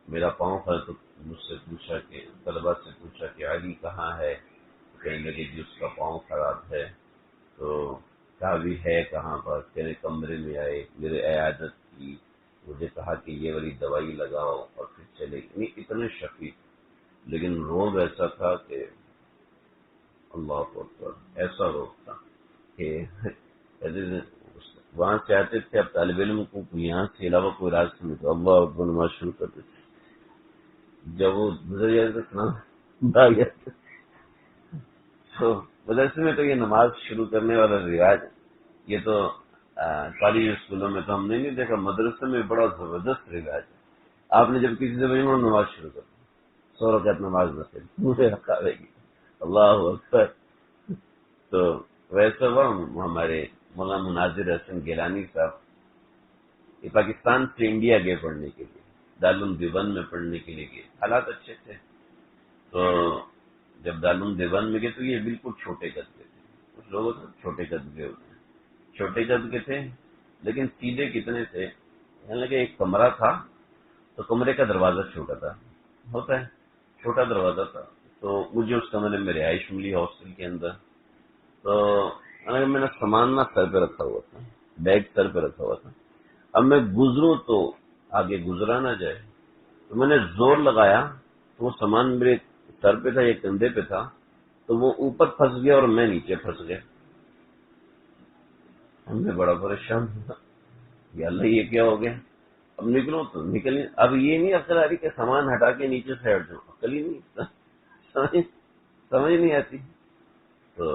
میرا پاؤں خراب, تو مجھ سے پوچھا کہ طلبا سے پوچھا کہ علی کہاں ہے, کہنے لگے جی اس کا پاؤں خراب ہے. تو کہا بھی ہے کہاں پر, تیرے کمرے میں آئے, میرے عیادت کی, مجھے کہا کہ یہ والی دوائی لگاؤ اور پھر چلے گی. اتنے شفیق, لیکن روگ ایسا تھا کہ اللہ اکبر, ایسا روگ تھا کہ وہاں سے آتے تھے. اب طالب علم کو یہاں سے علاوہ کوئی راستہ نہیں تھا, اللہ اکبر نماز شروع کرتے تھے. جب وہ گزر جاتے تھے تو مدرسے میں تو یہ نماز شروع کرنے والا رواج ہے. یہ تو کالج اسکولوں میں تو ہم نے نہیں دیکھا, مدرسے میں بڑا زبردست رواج ہے. آپ نے جب کسی سے بھائی نماز شروع کر 100 رکعت نماز نہ کرے پورے رکھا گی, اللہ اکبر. تو ویسے وہ ہمارے مولانا مناظر حسن گیلانی صاحب یہ پاکستان سے انڈیا گئے پڑھنے کے لیے, دارالعلوم دیوبند میں پڑھنے کے لیے گئے. حالات اچھے تھے. تو جب دارالعلوم دیوبند میں گئے تو یہ بالکل چھوٹے قد کے تھے. کچھ لوگوں سے چھوٹے قد کے ہوتے ہیں, چھوٹے قد کے تھے لیکن سیدھے کتنے تھے. یعنی کہ ایک کمرہ تھا تو کمرے کا دروازہ چھوٹا تھا, ہوتا ہے چھوٹا دروازہ تھا. تو مجھے اس کمرے میں رہائش ملی ہاسٹل کے اندر. تو میں نے سامان نہ سر پہ رکھا ہوا تھا, بیگ سر پہ رکھا ہوا تھا. اب میں گزروں تو آگے گزرا نہ جائے, تو میں نے زور لگایا تو وہ سامان میرے سر پہ تھا یا کندھے پہ تھا, تو وہ اوپر پھنس گیا اور میں نیچے پھنس گیا. ہم نے بڑا پریشان ہوا, یا اللہ یہ کیا ہو گیا. اب نکلو تو نکل, اب یہ نہیں عقل آ رہی کہ سامان ہٹا کے نیچے سے ہٹ جاؤں, عقل ہی نہیں, سمجھ نہیں آتی. تو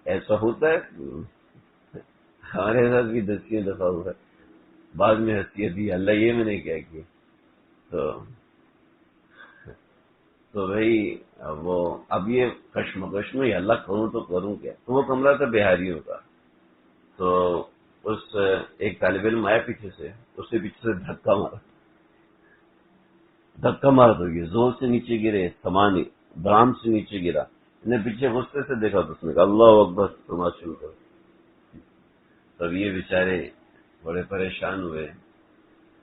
ایسا ہوتا ہے, ہمارے ساتھ بھی 10 دفعہ ہوا ہے. بعد میں حیثیت دی, اللہ یہ میں نے کیا کیا. تو بھائی وہ اب یہ کشمکش میں اللہ کروں تو کروں کیا. تو وہ کمرہ تھا بہاریوں کا. تو اس ایک طالب علم آیا پیچھے سے, اس سے پیچھے سے دھکا مارا تو یہ زور سے نیچے گرے, سامان برام سے نیچے گرا. نے پیچھے غصے سے دیکھا تو اس نے کہا اللہ اکبر, نماز شروع کر. تب یہ بیچارے بڑے پریشان ہوئے.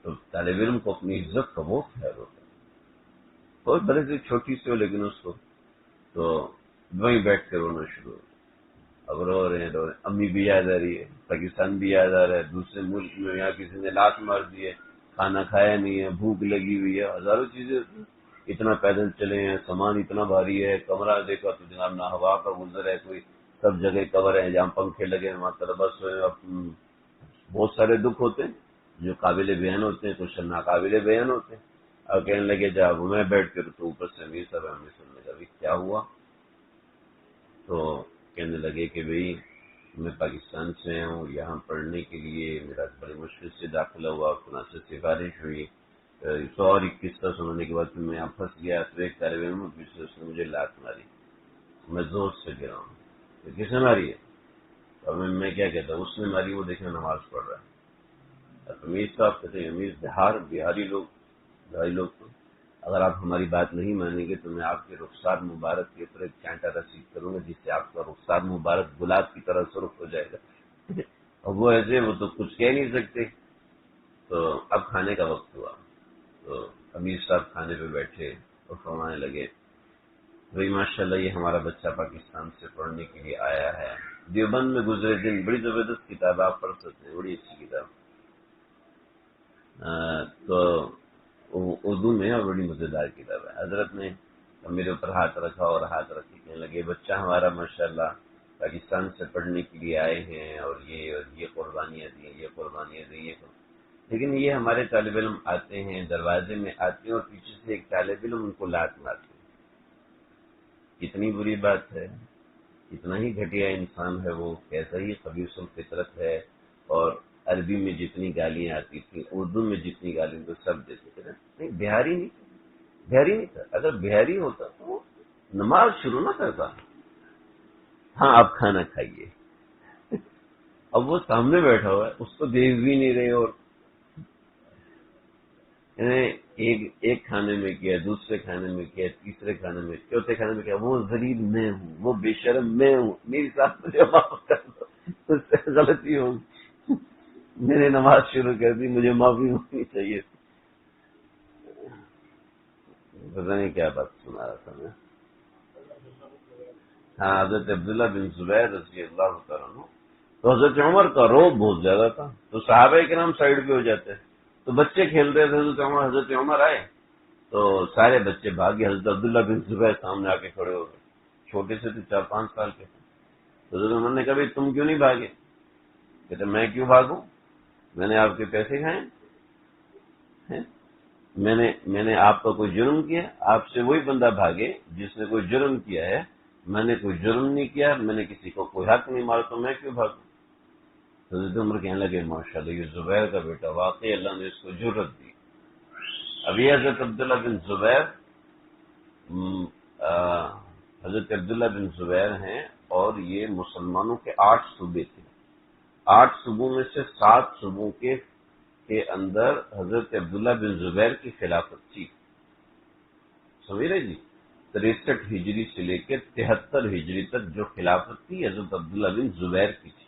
تو طالب علم کو اپنی عزت کا بہت خیال ہوتا ہے, بہت بڑے سے چھوٹی سی ہو لیکن اس کو. تو وہیں بیٹھ کے رونا شروع ہو. اب رو رہے ہیں, امی بھی یاد آ رہی ہے, پاکستان بھی یاد آ رہا ہے, دوسرے ملک میں یہاں کسی نے لات مار دی ہے, کھانا کھایا نہیں ہے, بھوک لگی ہوئی ہے, ہزاروں چیزیں. اتنا پیدل چلے ہیں, سامان اتنا بھاری ہے, کمرہ دیکھا تو جناب نہ ہوا کا گزر ہے کوئی, سب جگہ کور ہیں, جہاں پنکھے لگے ہیں وہاں طلبا سوئے. بہت سارے دکھ ہوتے ہیں جو قابل بیان ہوتے ہیں, کچھ ناقابل بیان ہوتے ہیں. اور کہنے لگے جب میں بیٹھ کر تو اوپر سے امیر صاحب ہمیں سننے لگا کیا ہوا. تو کہنے لگے کہ بھئی میں پاکستان سے ہوں, یہاں پڑھنے کے لیے میرا بڑی مشکل سے داخلہ ہوا, خدا سے سفارش ہوئی. 121 سننے کے بعد میں یہاں پھنس گیا. تو ایک طالب علم پیچھے اس نے مجھے لات ماری, میں زور سے گرا ہوں. تو کس نے ماری ہے؟ اور میں کیا کہتا ہوں, اس نے ماری, وہ دیکھنا نماز پڑھ رہا ہے. امیر صاحب کہتے ہیں, امیر بہاری لوگ تو اگر آپ ہماری بات نہیں مانیں گے تو میں آپ کے رخسار مبارک کے اوپر ایک چانٹا رسید کروں گا جس سے آپ کا رخسار مبارک گلاب کی طرح سرخ ہو جائے گا۔ اور وہ ایسے وہ تو کچھ کہہ نہیں سکتے۔ تو اب کھانے کا وقت ہوا تو امیر صاحب کھانے پہ بیٹھے اور فرمانے لگے، بھائی ماشاء اللہ یہ ہمارا بچہ پاکستان سے پڑھنے کے لیے آیا ہے، دیوبند میں گزرے دن، بڑی زبردست کتاب آپ پڑھ سکتے ہیں، بڑی اچھی کتاب، تو اردو میں اور بڑی مزیدار کتاب ہے۔ حضرت نے میرے اوپر ہاتھ رکھا اور ہاتھ رکھ کے کہنے لگے، بچہ ہمارا ماشاءاللہ پاکستان سے پڑھنے کے لیے آئے ہیں اور یہ قربانیاں دی، یہ قربانیاں دی، یہ لیکن یہ ہمارے طالب علم آتے ہیں، دروازے میں آتے ہیں اور پیچھے سے ایک طالب علم ان کو لات مارتے ہیں۔ کتنی بری بات ہے، کتنا ہی گھٹیا انسان ہے وہ، کیسا ہی خبیث الفطرت ہے۔ اور عربی میں جتنی گالیاں آتی تھیں، اردو میں جتنی گالیاں تو سب دیتے تھے، نہیں بہاری نہیں تھا۔ اگر بہاری ہوتا تو نماز شروع نہ کرتا، ہاں آپ کھانا کھائیے۔ اب وہ سامنے بیٹھا ہوا ہے، اس کو دیکھ بھی نہیں رہے، اور ایک کھانے میں کیا، دوسرے کھانے میں کیا، تیسرے کھانے میں، چوتھے کھانے میں کیا، وہ ذلیل میں ہوں، وہ بے شرم میں ہوں، میری ساتھ مجھے معاف کر دو، اس سے غلطی ہوگی، میں نے نماز شروع کر دی، مجھے معافی مانگنی چاہیے۔ پتہ نہیں کیا بات سنا رہا تھا میں۔ ہاں، حضرت عبداللہ بن زبیر رضی اللہ تعالیٰ عنہ، تو حضرت عمر کا روب بہت زیادہ تھا، تو صحابہ کرام سائڈ پہ ہو جاتے ہیں، تو بچے کھیل رہے تھے، حضرت عمر آئے تو سارے بچے بھاگے، حضرت عبداللہ بن زبیر سامنے آ کے کھڑے ہو گئے، چھوٹے سے تھے، 4-5 سال کے تھے۔ تو حضرت عمر نے کہا، بھائی تم کیوں نہیں بھاگے؟ کہتے میں کیوں بھاگوں، میں نے آپ کے پیسے کھائے ہیں؟ میں نے آپ کا کوئی جرم کیا؟ آپ سے وہی بندہ بھاگے جس نے کوئی جرم کیا ہے، میں نے کوئی جرم نہیں کیا، میں نے کسی کو کوئی حق نہیں مارا، تو میں کیوں بھاگوں؟ حضرت عمر کہنے لگے، ماشاءاللہ یہ زبیر کا بیٹا، واقعی اللہ نے اس کو جرت دی۔ ابھی حضرت عبداللہ بن زبیر حضرت عبداللہ بن زبیر ہیں، اور یہ مسلمانوں کے 8 صوبے تھے، 8 صوبوں میں سے 7 صوبوں کے اندر حضرت عبداللہ بن زبیر کی خلافت تھی، سمجھ رہے جی؟ 63 ہجری سے لے کے 73 ہجری تک جو خلافت تھی حضرت عبداللہ بن زبیر کی تھی۔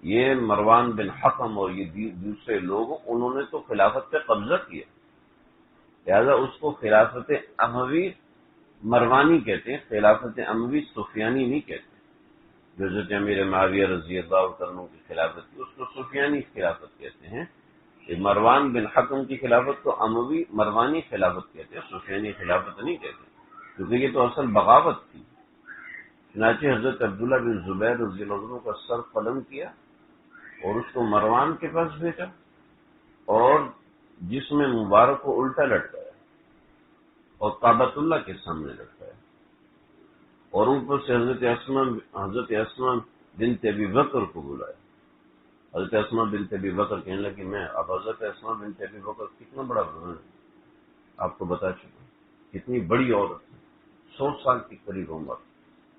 یہ مروان بن حکم اور یہ دوسرے لوگ، انہوں نے تو خلافت پہ قبضہ کیا، لہذا اس کو خلافت اموی مروانی کہتے ہیں، خلافت اموی سفیانی نہیں کہتے۔ جو حضرت امیر معاویہ رضی اللہ عنہ کی خلافت تھی اس کو سفیانی خلافت کہتے ہیں۔ مروان بن حکم کی خلافت کو اموی مروانی خلافت کہتے ہیں، سفیانی خلافت نہیں کہتے، کیونکہ یہ تو اصل بغاوت تھی۔ چنانچہ حضرت عبداللہ بن زبیر رضی اللہ عنہ کا سر قلم کیا اور اس کو مروان کے پاس بھیجا، اور جس میں مبارک کو الٹا لٹکایا اور کعبۃ اللہ کے سامنے لٹکایا، اور اوپر سے حضرت اسماء بنت ابی بکر کو بلایا۔ حضرت اسماء بنت ابی بکر کہنے لگی، میں اب حضرت اسماء بنت ابی بکر کتنا بڑا گناہ ہے، آپ کو بتا چکا، کتنی بڑی عورت ہے، 100 سال کی قریب عمر،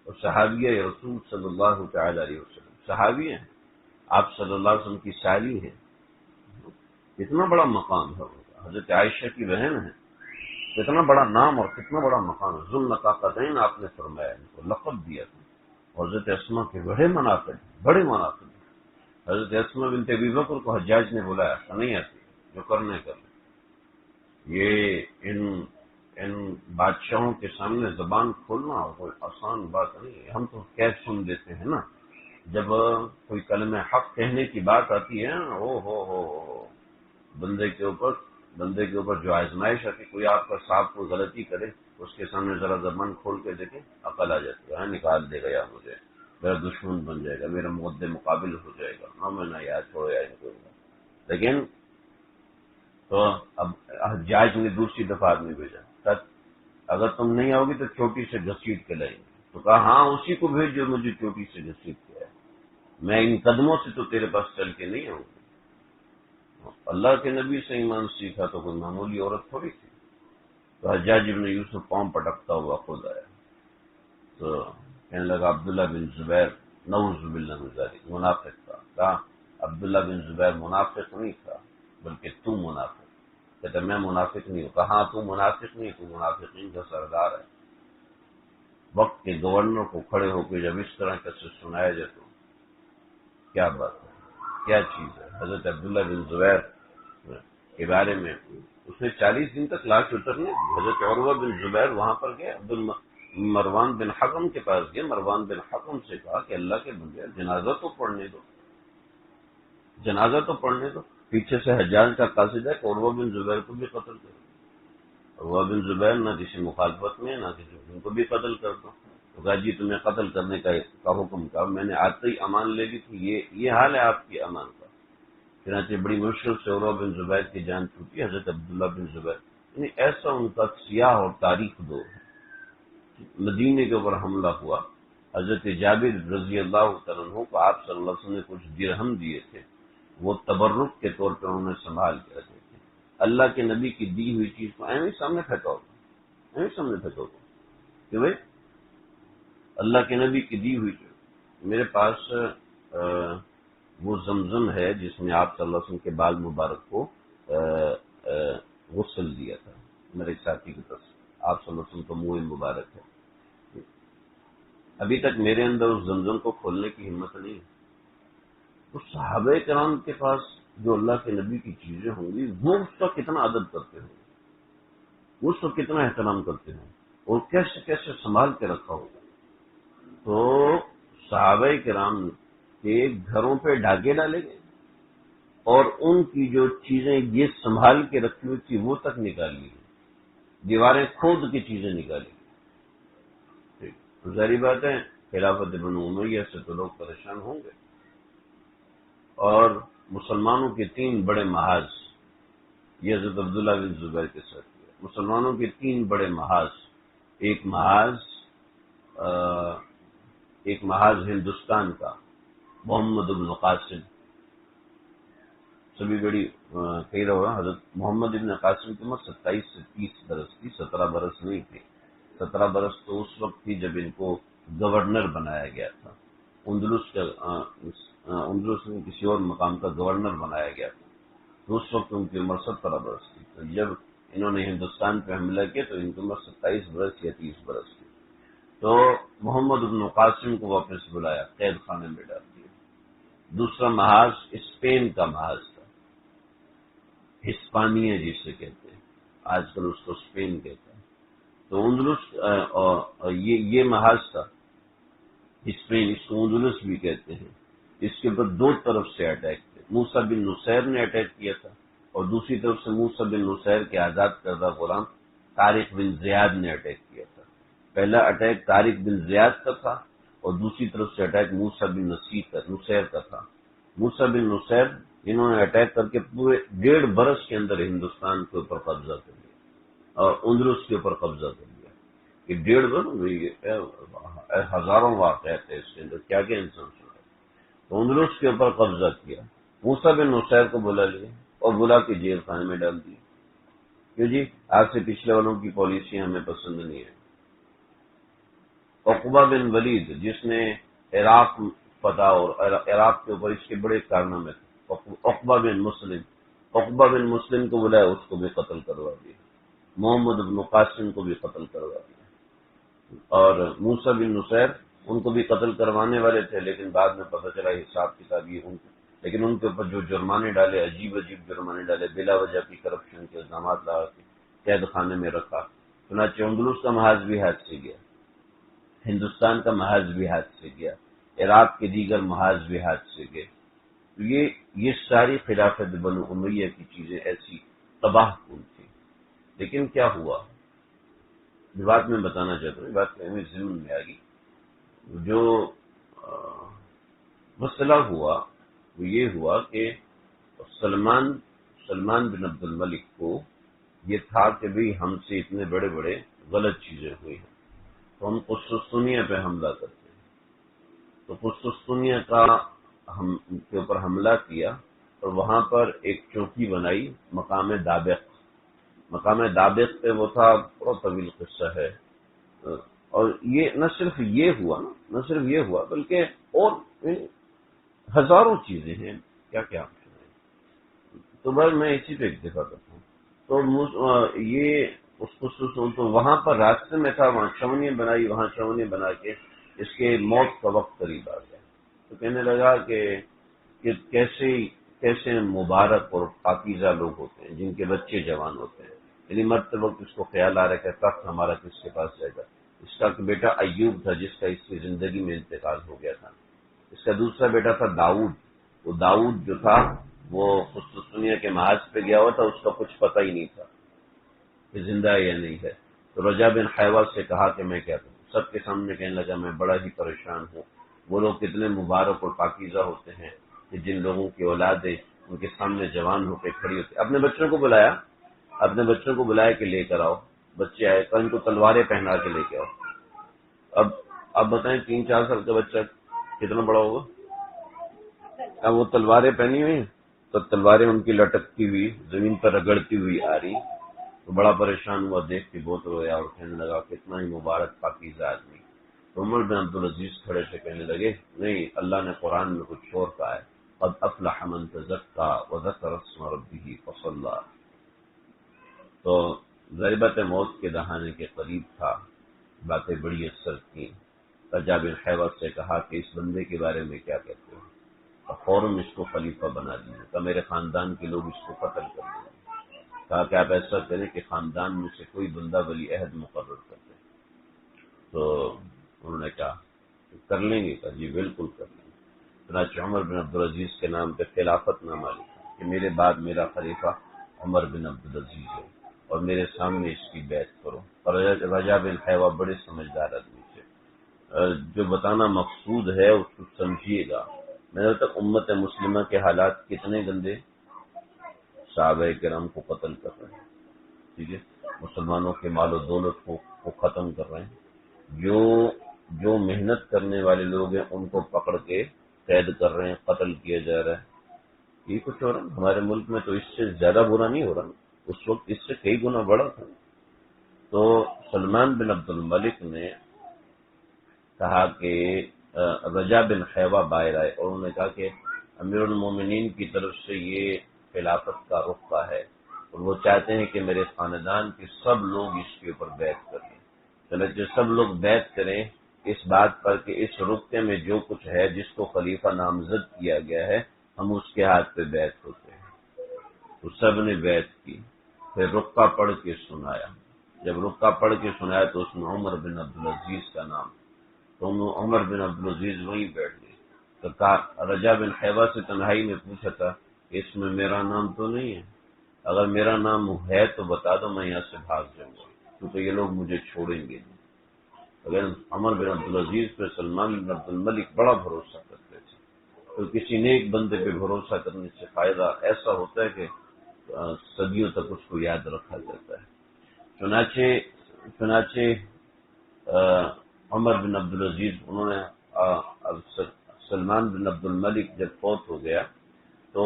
اور صحابیہ رسول صلی اللہ تعالی علیہ وسلم، صحابی ہیں، آپ صلی اللہ علیہ وسلم کی سالی ہیں، کتنا بڑا مقام ہے ان کا، حضرت عائشہ کی بہن ہے، کتنا بڑا نام اور کتنا بڑا مقام ہے، ذوالنطاقتین آپ نے فرمایا، ان کو لقب دیا تھا، حضرت اسماء کے بڑے مناقب۔ حضرت اسماء بنت ابی بکر کو حجاج نے بلایا، نہیں آتی، جو کرنے کر لیں، یہ ان بادشاہوں کے سامنے زبان کھولنا کوئی آسان بات نہیں ہے، ہم تو کیف سن دیتے ہیں نا، جب کوئی کلمہ حق کہنے کی بات آتی ہے، ہو بندے کے اوپر جو آزمائش آتی، کوئی آپ کا صاحب کو غلطی کرے، اس کے سامنے ذرا زبان کھول کے دیکھیں، عقل آ جاتی ہے، نکال دے گا یا مجھے میرا دشمن بن جائے گا، میرا مد مقابل ہو جائے گا، ہاں میں نہ یاد چھوڑ یا نہیں، لیکن تو اب حجاج نے دوسری دفعہ آدمی بھیجا، تک اگر تم نہیں آؤ گی تو چوٹی سے گھسیٹ کے لائیں گے، تو کہا ہاں اسی کو بھیج جو مجھے چوٹی سے گھسیٹ کے آئے، میں ان قدموں سے تو تیرے پاس چل کے نہیں آؤں گی۔ اللہ کے نبی سے ایمان سیکھا تو کوئی معمولی عورت تھوڑی تھی۔ تو حجاج بن یوسف پاؤں پٹکتا ہوا خود آیا، تو کہنے لگا عبداللہ بن زبیر نعوذ باللہ من ذالک، منافق تھا، کہا عبداللہ بن زبیر منافق نہیں تھا بلکہ تو منافق، کہتا میں منافق نہیں ہوں. کہاں تو منافق نہیں، تو منافقین کا سردار ہے. وقت کے گورنر کو کھڑے ہو کے جب اس طرح کا سے سنایا جائے تو کیا بات ہے، کیا چیز ہے. حضرت عبداللہ بن زبیر کے بارے میں اس نے 40 دن تک لاش اترنے. حضرت عروہ بن زبیر وہاں پر گئے، مروان بن حکم کے پاس گئے. مروان بن حکم سے کہا کہ اللہ کے بندے جنازہ تو پڑھنے دو، جنازہ تو پڑھنے دو. پیچھے سے حجاج کا قاصد ہے کہ عروہ بن زبیر کو بھی قتل کر دو. عروہ بن زبیر نہ کسی مخالفت میں نہ کسی، ان کو بھی قتل کر دو. تو کہا جی تمہیں قتل کرنے کا حکم کہا، میں نے آتے ہی امان لے لی تھی. یہ حال ہے آپ کی امان کا. چنانچہ بڑی مشکل سے عروہ بن زبیر کی جان چھوٹی. حضرت عبداللہ بن زبیر یعنی ایسا ان کا سیاہ اور تاریخ دور ہے. مدینے کے اوپر حملہ ہوا. حضرت جابر رضی اللہ تعالیٰ عنہ کو آپ صلی اللہ علیہ وسلم نے کچھ درہم دیے تھے، وہ تبرک کے طور پر انہوں نے سنبھال کے رکھے تھے. اللہ کے نبی کی دی ہوئی چیز کو ایویں سامنے پھینکا ہوگا، ایویں سامنے پھینکا ہوگا کہ بھائی اللہ کے نبی کی دی ہوئی چیز. میرے پاس وہ زمزم ہے جس میں آپ صلی اللہ علیہ وسلم کے بال مبارک کو غسل دیا تھا. میرے ساتھی کی طرف آپ صلی اللہ علیہ وسلم کا منہ مبارک ہے. ابھی تک میرے اندر اس زمزم کو کھولنے کی ہمت نہیں ہے. تو صحابہ کرام کے پاس جو اللہ کے نبی کی چیزیں ہوں گی وہ اس کا کتنا ادب کرتے ہوں گے، وہ اس کا کتنا احترام کرتے ہوں اور کیسے کیسے سنبھال کے رکھا ہوگا. تو صحابہ کرام کے گھروں پہ ڈاکے ڈالے گئے اور ان کی جو چیزیں یہ سنبھال کے رکھی ہوئی تھی وہ تک نکالی گئی، دیواریں کھود کی چیزیں نکالی گئی. تو ظاہری بات ہے خلافت بنو امیہ سے تو لوگ پریشان ہوں گے. اور مسلمانوں کے 3 بڑے محاذ یہ حضرت عبداللہ بن زبیر کے ساتھ کیا. مسلمانوں کے 3 بڑے محاذ، ایک محاذ ہندوستان کا محمد بن قاسم. سبھی بڑی کہہ رہا ہوا حضرت محمد بن قاسم کی عمر 27 سے 30 برس تھی، 17 برس نہیں تھی. 17 برس تو اس وقت تھی جب ان کو گورنر بنایا گیا تھا. اندلس میں کسی اور مقام کا گورنر بنایا گیا تھا. تو اس وقت ان کی عمر 17 برس تھی. تو جب انہوں نے ہندوستان پہ حملہ کیا تو ان کی عمر 27 برس یا 30 برس تھی. تو محمد بن قاسم کو واپس بلایا، قید خانے میں ڈال دیا. دوسرا محاذ اسپین کا محاذ تھا، ہسپانیہ جسے کہتے ہیں، آج کل اس کو اسپین کہتے ہیں. تو اندلس یہ محاذ تھا اسپین، اس کو اندلس بھی کہتے ہیں. اس کے اوپر 2 طرف سے اٹیک تھے. موسیٰ بن نصیر نے اٹیک کیا تھا اور دوسری طرف سے موسیٰ بن نصیر کے آزاد کردہ غلام طارق بن زیاد نے اٹیک کیا تھا. پہلا اٹیک طارق بن زیاد کا تھا اور دوسری طرف سے اٹیک موسیٰ بن نصیر کا تھا. موسیٰ بن نصیر انہوں نے اٹیک کر کے پورے 1.5 برس کے اندر ہندوستان کے اوپر قبضہ کر لیا اور اندلس کے اوپر قبضہ کر لیا. کہ 1.5 برس ہزاروں واقعات ہیں اس کے اندر، کیا کیا انسان سنا. تو اندلس کے اوپر قبضہ کیا. موسیٰ بن نصیر کو بلا لیا اور بلا کے جیل خانے میں ڈال دیا. کیوں جی؟ آج سے پچھلے والوں کی پالیسی ہمیں پسند نہیں ہے. عقبہ بن ولید جس نے عراق فتح اور عراق کے اوپر اس کے بڑے کارنامے تھے. عقبہ بن مسلم کو بلایا، اس کو بھی قتل کروا دیا. محمد بن قاسم کو بھی قتل کروا دیا. اور موسیٰ بن نصیر ان کو بھی قتل کروانے والے تھے، لیکن بعد میں پتہ چلا حساب کتاب یہ لیکن ان کے اوپر جو جرمانے ڈالے، عجیب جرمانے ڈالے، بلا وجہ کی کرپشن کے الزامات لگا کے قید خانے میں رکھا. چنانچہ اندلس کا محاذ بھی ہاتھ سے گیا، ہندوستان کا محاذ بھی ہاتھ سے گیا، عراق کے دیگر محاذ بھی ہاتھ سے گئے. تو یہ ساری خلافت بنو امیہ کی چیزیں ایسی تباہ کن تھی. لیکن کیا ہوا، یہ بات میں بتانا چاہتا ہوں، یہ بات میرے ذہن میں آ گئی. جو مسئلہ ہوا وہ یہ ہوا کہ سلمان بن عبد الملک کو یہ تھا کہ بھی ہم سے اتنے بڑے بڑے غلط چیزیں ہوئی ہیں تو ہم قسطنطنیہ پہ حملہ کرتے ہیں. تو قسطنطنیہ کے اوپر حملہ کیا اور وہاں پر ایک چوکی بنائی مقام دابق پہ. وہ تھا بہت طویل قصہ ہے. اور یہ نہ صرف یہ ہوا بلکہ اور ہزاروں چیزیں ہیں، کیا کیا. تو بس میں اسی پہ اکتفا کرتا ہوں. تو یہ اس خصوص تو وہاں پر راستے میں تھا، وہاں چھاونیاں بنائی، وہاں چھاونیاں بنا کے اس کے موت کا وقت قریب آ گیا، تو کہنے لگا کہ کیسے مبارک اور پاکیزہ لوگ ہوتے ہیں جن کے بچے جوان ہوتے ہیں، یعنی مرتے وقت اس کو خیال آ رہا ہے کہ تخت ہمارا کس کے پاس جائے گا۔ اس کا بیٹا ایوب تھا جس کا اس کی زندگی میں انتقال ہو گیا تھا، اس کا دوسرا بیٹا تھا داؤد، وہ داؤد جو تھا وہ دنیا کے محاذ پہ گیا ہوا تھا، اس کا کچھ پتہ ہی نہیں تھا کہ زندہ ہے یا نہیں ہے، تو رجا بن حیوہ سے کہا کہ میں کیا کروں، سب کے سامنے کہنے لگا میں بڑا ہی پریشان ہوں، وہ لوگ کتنے مبارک اور پاکیزہ ہوتے ہیں کہ جن لوگوں کی اولادیں ان کے سامنے جوان ہو کے کھڑی ہوتی۔ اپنے بچوں کو بلایا کہ لے کر آؤ، بچے آئے تو ان کو تلواریں پہنا کے لے کے آؤ۔ اب بتائیں 3-4 سال کا بچہ کتنا بڑا ہوگا؟ اب وہ تلواریں پہنی ہوئی ہیں تو تلواریں ان کی لٹکتی ہوئی زمین پر رگڑتی ہوئی آ رہی، تو بڑا پریشان ہوا، دیکھ کے بہت رویا اور کہنے لگا کتنا ہی مبارک پاکیزہ آدمی۔ تو عمر بن عبدالعزیز کھڑے سے کہنے لگے نہیں، اللہ نے قرآن میں کچھ اور کہا ہے، قد افلح من تزکا وذکر اسم ربہ فصلی۔ تو ضربت موت کے دہانے کے قریب تھا، باتیں بڑی اثر کی، رجا بن حیوہ سے کہا کہ اس بندے کے بارے میں کیا کہتے ہو، اور فوراً اس کو خلیفہ بنا دیا، کہ میرے خاندان کے لوگ اس کو قتل کر دیں۔ کہا کہ آپ ایسا کریں کہ خاندان میں سے کوئی بندہ ولی عہد مقرر کر دیں۔ تو انہوں نے کہا کر لیں گے، کہا جی بالکل کر لیں گے۔ چنانچہ عمر بن عبدالعزیز کے نام پہ خلافت نامہ لکھا کہ میرے بعد میرا خلیفہ عمر بن عبدالعزیز ہے اور میرے سامنے اس کی بیعت کرو۔ اور رجا بن حیوہ بڑے سمجھدار آدمی تھے، جو بتانا مقصود ہے اس کو سمجھیے گا۔ میرے تک امت مسلمہ کے حالات کتنے گندے، صحابہ کرام کو قتل کر رہے ہیں، ٹھیک ہے، مسلمانوں کے مال و دولت کو ختم کر رہے ہیں، جو محنت کرنے والے لوگ ہیں ان کو پکڑ کے قید کر رہے ہیں، قتل کیا جا رہا ہے، یہ کچھ ہو رہا ہے ہمارے ملک میں، تو اس سے زیادہ برا نہیں ہو رہا، اس وقت اس سے کئی گنا بڑا تھا۔ تو سلمان بن عبد الملک نے کہا کہ رجا بن حیوہ باہر آئے اور انہوں نے کہا کہ امیر المومنین کی طرف سے یہ خلافت کا رخصہ ہے اور وہ چاہتے ہیں کہ میرے خاندان کے سب لوگ اس کے اوپر بیعت کریں، چنانچہ سب لوگ بیعت کریں اس بات پر کہ اس رقطے میں جو کچھ ہے جس کو خلیفہ نامزد کیا گیا ہے ہم اس کے ہاتھ پہ بیعت ہوتے ہیں۔ تو سب نے بیعت کی، پھر رقعہ پڑھ کے سنایا، جب رقعہ پڑھ کے سنایا تو اس میں عمر بن عبدالعزیز کا نام، تو عمر بن عبدالعزیز وہیں بیٹھ گئے، تو کہا رجا بن حیوہ سے تنہائی میں پوچھا تھا اس میں میرا نام تو نہیں ہے، اگر میرا نام ہے تو بتا دو میں یہاں سے بھاگ جاؤں گا کیونکہ یہ لوگ مجھے چھوڑیں گے نہیں۔ اگر عمر بن عبدالعزیز پہ سلمان بن عبد الملک بڑا بھروسہ کرتے تھے، تو کسی نیک بندے پہ بھروسہ کرنے سے فائدہ ایسا ہوتا ہے کہ صدیوں تک اس کو یاد رکھا جاتا ہے۔ چنانچہ عمر بن عبدالعزیز انہوں نے سلمان بن عبد الملک جب فوت ہو گیا تو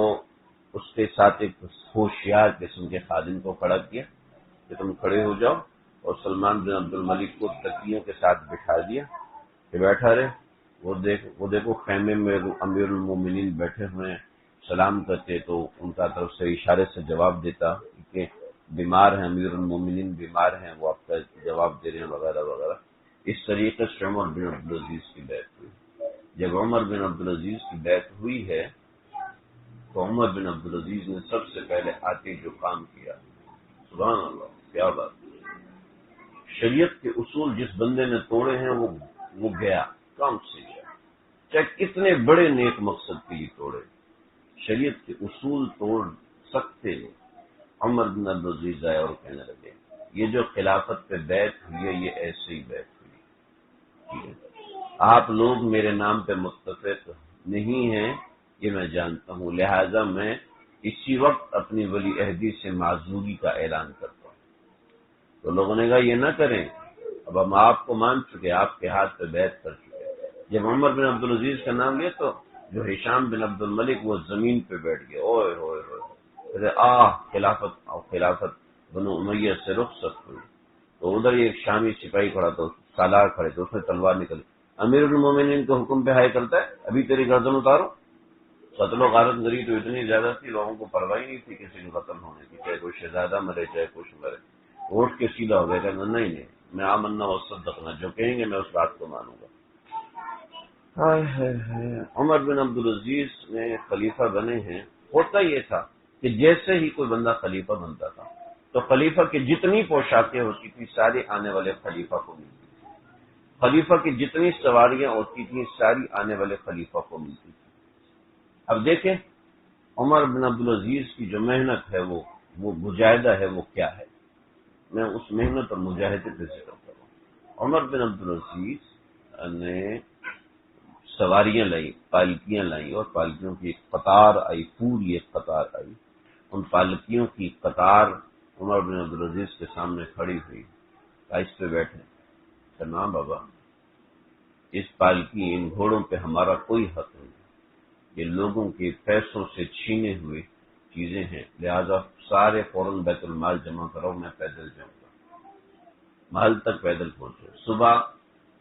اس کے ساتھ ایک ہوشیار قسم کے خادم کو کھڑا کیا کہ تم کھڑے ہو جاؤ، اور سلمان بن عبد الملک کو تکیوں کے ساتھ بٹھا دیا کہ بیٹھا رہے، وہ دیکھو خیمے میں امیر المومنین بیٹھے ہوئے ہیں، سلام کرتے تو ان کا طرف سے اشارے سے جواب دیتا کہ بیمار ہیں، امیر المومنین بیمار ہیں، وہ آپ کا جواب دے رہے ہیں وغیرہ وغیرہ۔ اس طریقے سے عمر بن عبدالعزیز کی بیعت ہوئی۔ جب عمر بن عبدالعزیز کی بیعت ہوئی ہے تو عمر بن عبدالعزیز نے سب سے پہلے آتے جو کام کیا، سبحان اللہ کیا بات، شریعت کے اصول جس بندے نے توڑے ہیں وہ گیا، کام سے گیا، چاہے کتنے بڑے نیک مقصد کے لیے توڑے، شریعت کے اصول توڑ سکتے نہیں۔ عمر بن عبدالعزیز آئے اور کہنے لگے یہ جو خلافت پہ بیعت ہوئی ہے یہ ایسے ہی بیعت ہوئی، ٹھیک ہے، آپ لوگ میرے نام پہ متفق نہیں ہیں یہ میں جانتا ہوں، لہذا میں اسی وقت اپنی ولی عہدی سے معذوری کا اعلان کرتا ہوں۔ تو لوگوں نے کہا یہ نہ کریں، اب ہم آپ کو مان چکے، آپ کے ہاتھ پہ بیعت کر چکے۔ جب عمر بن عبدالعزیز کا نام لیا تو جو ہشام بن عبد الملک وہ زمین پہ بیٹھ گئے، اوئے ہوئے ہوئے، خلافت بنو امیہ سے رخصت ہوئی۔ تو ادھر ایک شامی سپاہی کھڑا تھا، سالار کھڑے تھے، اس نے تلوار نکلی، امیر المومنین کو حکم پہ ہائے کرتا ہے ابھی تیری گردن اتارو، قتل و غارت گری تو اتنی زیادہ تھی، لوگوں کو پرواہ ہی نہیں تھی کسی کے قتل ہونے کی، چاہے کوئی شہزادہ مرے چاہے کچھ مرے. اٹھ کے سیدھا ہو گیا کہ نہیں میں آمنا وصدقنا، جو کہیں گے میں اس بات کو مانوں گا. عمر بن عبدالعزیز میں خلیفہ بنے ہیں. ہوتا یہ تھا کہ جیسے ہی کوئی بندہ خلیفہ بنتا تھا تو خلیفہ کی جتنی پوشاکیں ہوتی تھی ساری آنے والے خلیفہ کو ملتی تھی، خلیفہ کی جتنی سواریاں ہوتی تھیں ساری آنے والے خلیفہ کو ملتی تھی. اب دیکھیں عمر بن عبدالعزیز کی جو محنت ہے وہ مجاہدہ ہے، وہ کیا ہے. میں اس محنت اور مجاہدے پہ ذکر کروں. عمر بن عبدالعزیز نے سواریاں لائی، پالکیاں لائی، اور پالکیوں کی ایک قطار آئی، پوری ایک قطار آئی. ان پالکیوں کی قطار عمر بن عبدالعزیز کے سامنے کھڑی ہوئی. اس پہ بیٹھے کہ نا بابا، اس پالکی ان گھوڑوں پہ ہمارا کوئی حق نہیں، یہ لوگوں کے پیسوں سے چھینے ہوئے چیزیں ہیں، لہذا سارے فوراً بیت المال جمع کرو، میں پیدل جاؤں گا. محل تک پیدل پہنچے. صبح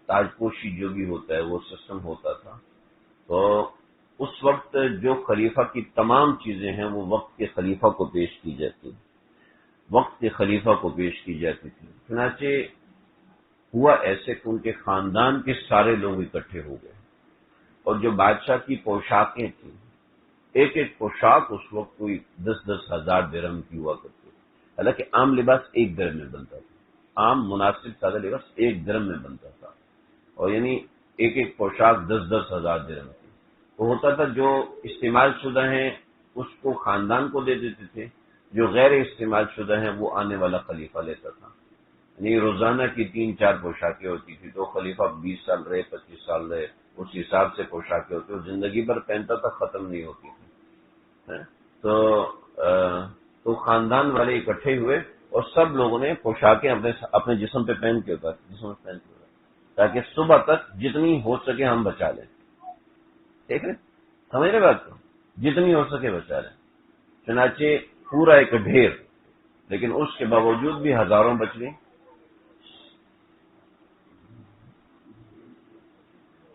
تاج پوشی جو بھی ہوتا ہے وہ سسٹم ہوتا تھا، تو اس وقت جو خلیفہ کی تمام چیزیں ہیں وہ وقت کے خلیفہ کو پیش کی جاتی، وقت کے خلیفہ کو پیش کی جاتی تھی. چنانچہ ہوا ایسے کہ ان کے خاندان کے سارے لوگ اکٹھے ہو گئے، اور جو بادشاہ کی پوشاکیں تھیں، ایک ایک پوشاک اس وقت کوئی 10-10 ہزار درہم کی ہوا کرتی. حالانکہ عام لباس 1 درہم میں بنتا تھا، عام مناسب سادہ لباس 1 درہم میں بنتا تھا، اور یعنی ایک ایک پوشاک 10-10 ہزار درہم کی. تو ہوتا تھا جو استعمال شدہ ہیں اس کو خاندان کو دے دیتے تھے، جو غیر استعمال شدہ ہیں وہ آنے والا خلیفہ لیتا تھا. یعنی روزانہ کی 3-4 پوشاکیں ہوتی تھی. تو خلیفہ 20 سال رہے، 25 سال رہے، اس حساب سے پوشاکیں ہوتی، اور زندگی بھر پہنتا تھا، ختم نہیں ہوتی تھی. تو خاندان والے اکٹھے ہوئے اور سب لوگوں نے پوشاکیں اپنے جسم پہ پہن کے تاکہ صبح تک جتنی ہو سکے ہم بچا لیں. ٹھیک ہے، سمجھ رہے بات کو، جتنی ہو سکے بچا لیں. چنانچہ پورا ایک ڈھیر، لیکن اس کے باوجود بھی ہزاروں بچ گئی.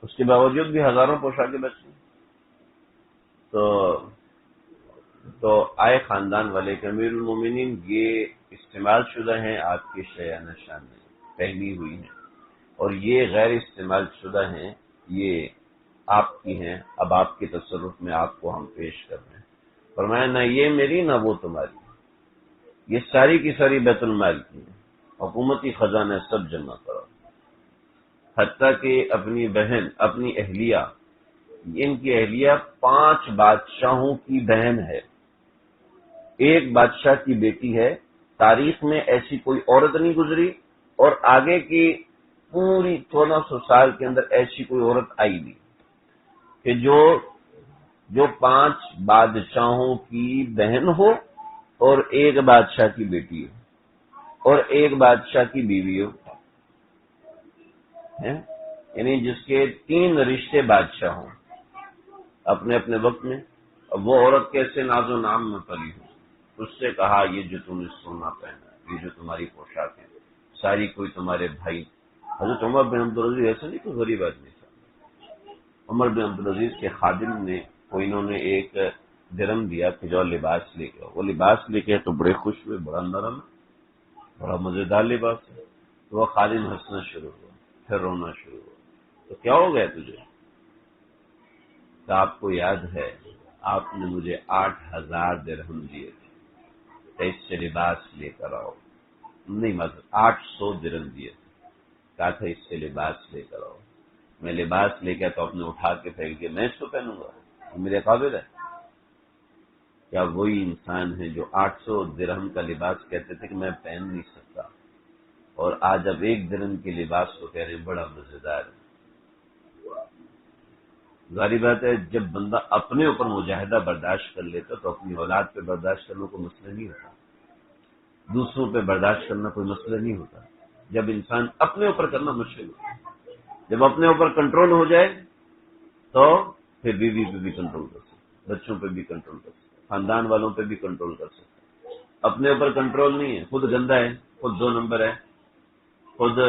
اس کے باوجود بھی ہزاروں پوشاکیں بچ گئی. تو آئے خاندان والے کہ امیر المومنین یہ استعمال شدہ ہیں، آپ کی شیء نشان نہیں پہنی ہوئی ہیں، اور یہ غیر استعمال شدہ ہیں، یہ آپ کی ہیں، اب آپ کے تصرف میں آپ کو ہم پیش کر رہے ہیں. فرمایا نہ یہ میری نہ وہ تمہاری، یہ ساری کی ساری بیت المال کی ہیں، حکومتی خزانہ سب جمع کرو. حتیٰ کہ اپنی بہن، اپنی اہلیہ، ان کی اہلیہ 5 بادشاہوں کی بہن ہے، ایک بادشاہ کی بیٹی ہے. تاریخ میں ایسی کوئی عورت نہیں گزری، اور آگے کی پوری 1400 سال کے اندر ایسی کوئی عورت آئی نہیں کہ جو 5 بادشاہوں کی بہن ہو، اور ایک بادشاہ کی بیٹی ہو، اور ایک بادشاہ کی بیوی ہو. یعنی جس کے 3 رشتے بادشاہ ہوں اپنے اپنے وقت میں. اب وہ عورت کیسے ناز و نام میں پلی ہو. اس سے کہا یہ جو تم نے سونا پہنا ہے، یہ جو تمہاری پوشاک ہے، ساری کوئی تمہارے بھائی. حضرت عمر بن عبدالعزیز ایسا نہیں کوئی غریب آدمی تھا. عمر بن عبدالعزیز کے خادم نے انہوں نے ایک درہم دیا کہ جو لباس لے کے، وہ لباس لے کے تو بڑے خوش ہوئے، بڑا نرم ہے، بڑا مزیدار لباس ہے. تو وہ خادم ہنسنا شروع ہوا، پھر رونا شروع ہوا. تو کیا ہو گیا تجھے؟ تو آپ کو یاد ہے آپ نے مجھے 8000 درہم دیے تھے، اس سے لباس لے کر آؤ. نہیں، مطلب 800 درہم دیے تھے، کہا تھا اس سے لباس لے کر آؤ. میں لباس لے کے تو اپنے اٹھا کے پھینک دیا، میں اس کو پہنوں گا، میرے قابل ہے. کیا وہی انسان ہے جو 800 درہم کا لباس کہتے تھے کہ میں پہن نہیں سکتا، اور آج اب 1 درہم کے لباس کو کہہ رہے ہیں بڑا مزیدار ہے. ظاہر بات ہے جب بندہ اپنے اوپر مجاہدہ برداشت کر لیتا تو اپنی اولاد پہ برداشت کرنا کوئی مسئلہ نہیں ہوتا، دوسروں پہ برداشت کرنا کوئی مسئلہ نہیں ہوتا. جب انسان اپنے اوپر کرنا مشکل ہوتا ہے، جب اپنے اوپر کنٹرول ہو جائے تو پھر بیوی پہ بھی کنٹرول کر سکتے، بچوں پہ بھی کنٹرول کر سکتے، خاندان والوں پہ بھی کنٹرول کر سکتے. اپنے اوپر کنٹرول نہیں ہے، خود گندا ہے، خود 2 نمبر ہے، خود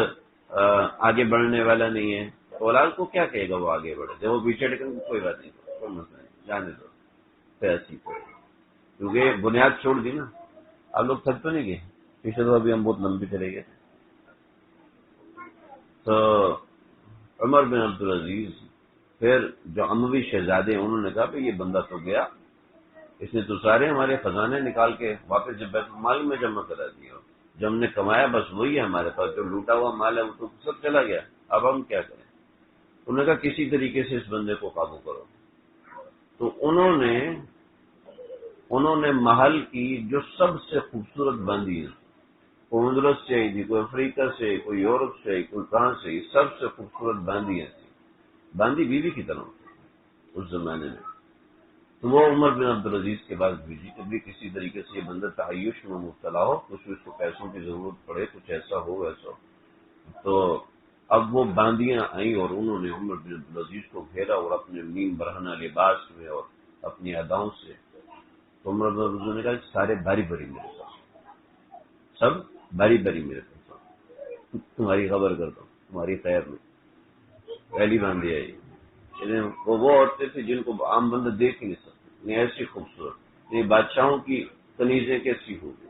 آگے بڑھنے والا نہیں ہے، اولاد کو کیا کہے گا وہ آگے بڑھے؟ جب وہ پیچھے ٹکن کوئی بات نہیں، کوئی مسئلہ نہیں، جانے دو. ایسی پڑے، کیونکہ بنیاد چھوڑ دی نا. آپ لوگ تھک تو نہیں گئے؟ پچھلے دفعہ بھی ہم بہت لمبے چلے گئے تھے. تو عمر بن عبدالعزیز پھر جو اموی شہزادے ہیں انہوں نے کہا کہ یہ بندہ تو گیا، اس نے تو سارے ہمارے خزانے نکال کے واپس جب بیت المال میں جمع کرا دیا، جو ہم نے کمایا بس وہی ہے ہمارے پاس، جو لوٹا ہوا مال ہے وہ تو سب چلا گیا، اب ہم کیا کریں؟ انہوں نے کہا کسی طریقے سے اس بندے کو قابو کرو. تو انہوں نے محل کی جو سب سے خوبصورت باندھی ہے، کوئی اندلس سے آئی تھی، کوئی افریقہ سے، کوئی یورپ سے، کوئی کہاں سے، سب سے خوبصورت باندھی تھی، باندھی بیوی کی طرح اس زمانے میں. تو وہ عمر بن عبدالعزیز کے بعد بھیجی کہ بھی کسی طریقے سے یہ بندہ تعیش میں مبتلا ہو، کچھ اس کو پیسوں کی ضرورت پڑے، کچھ ایسا ہو ویسا ہو. تو اب وہ باندیاں آئیں اور انہوں نے عمر بن عبدالعزیز کو گھیرا اور اپنے نیم برہنہ لباس میں اور اپنی اداؤں سے. تو عمر بن عبدالعزیز نے کہا سارے باری باری میرے پاس، سب باری باری میرے پاس، تمہاری خبر کرتا ہوں، تمہاری خیر میں. پہلی باندھی آئی، وہ عورتیں تھیں جن کو عام بندہ دیکھ ہی نہیں سکتے، نہیں ایسی خوبصورت، یہ بادشاہوں کی کنیزیں کیسی ہوگی،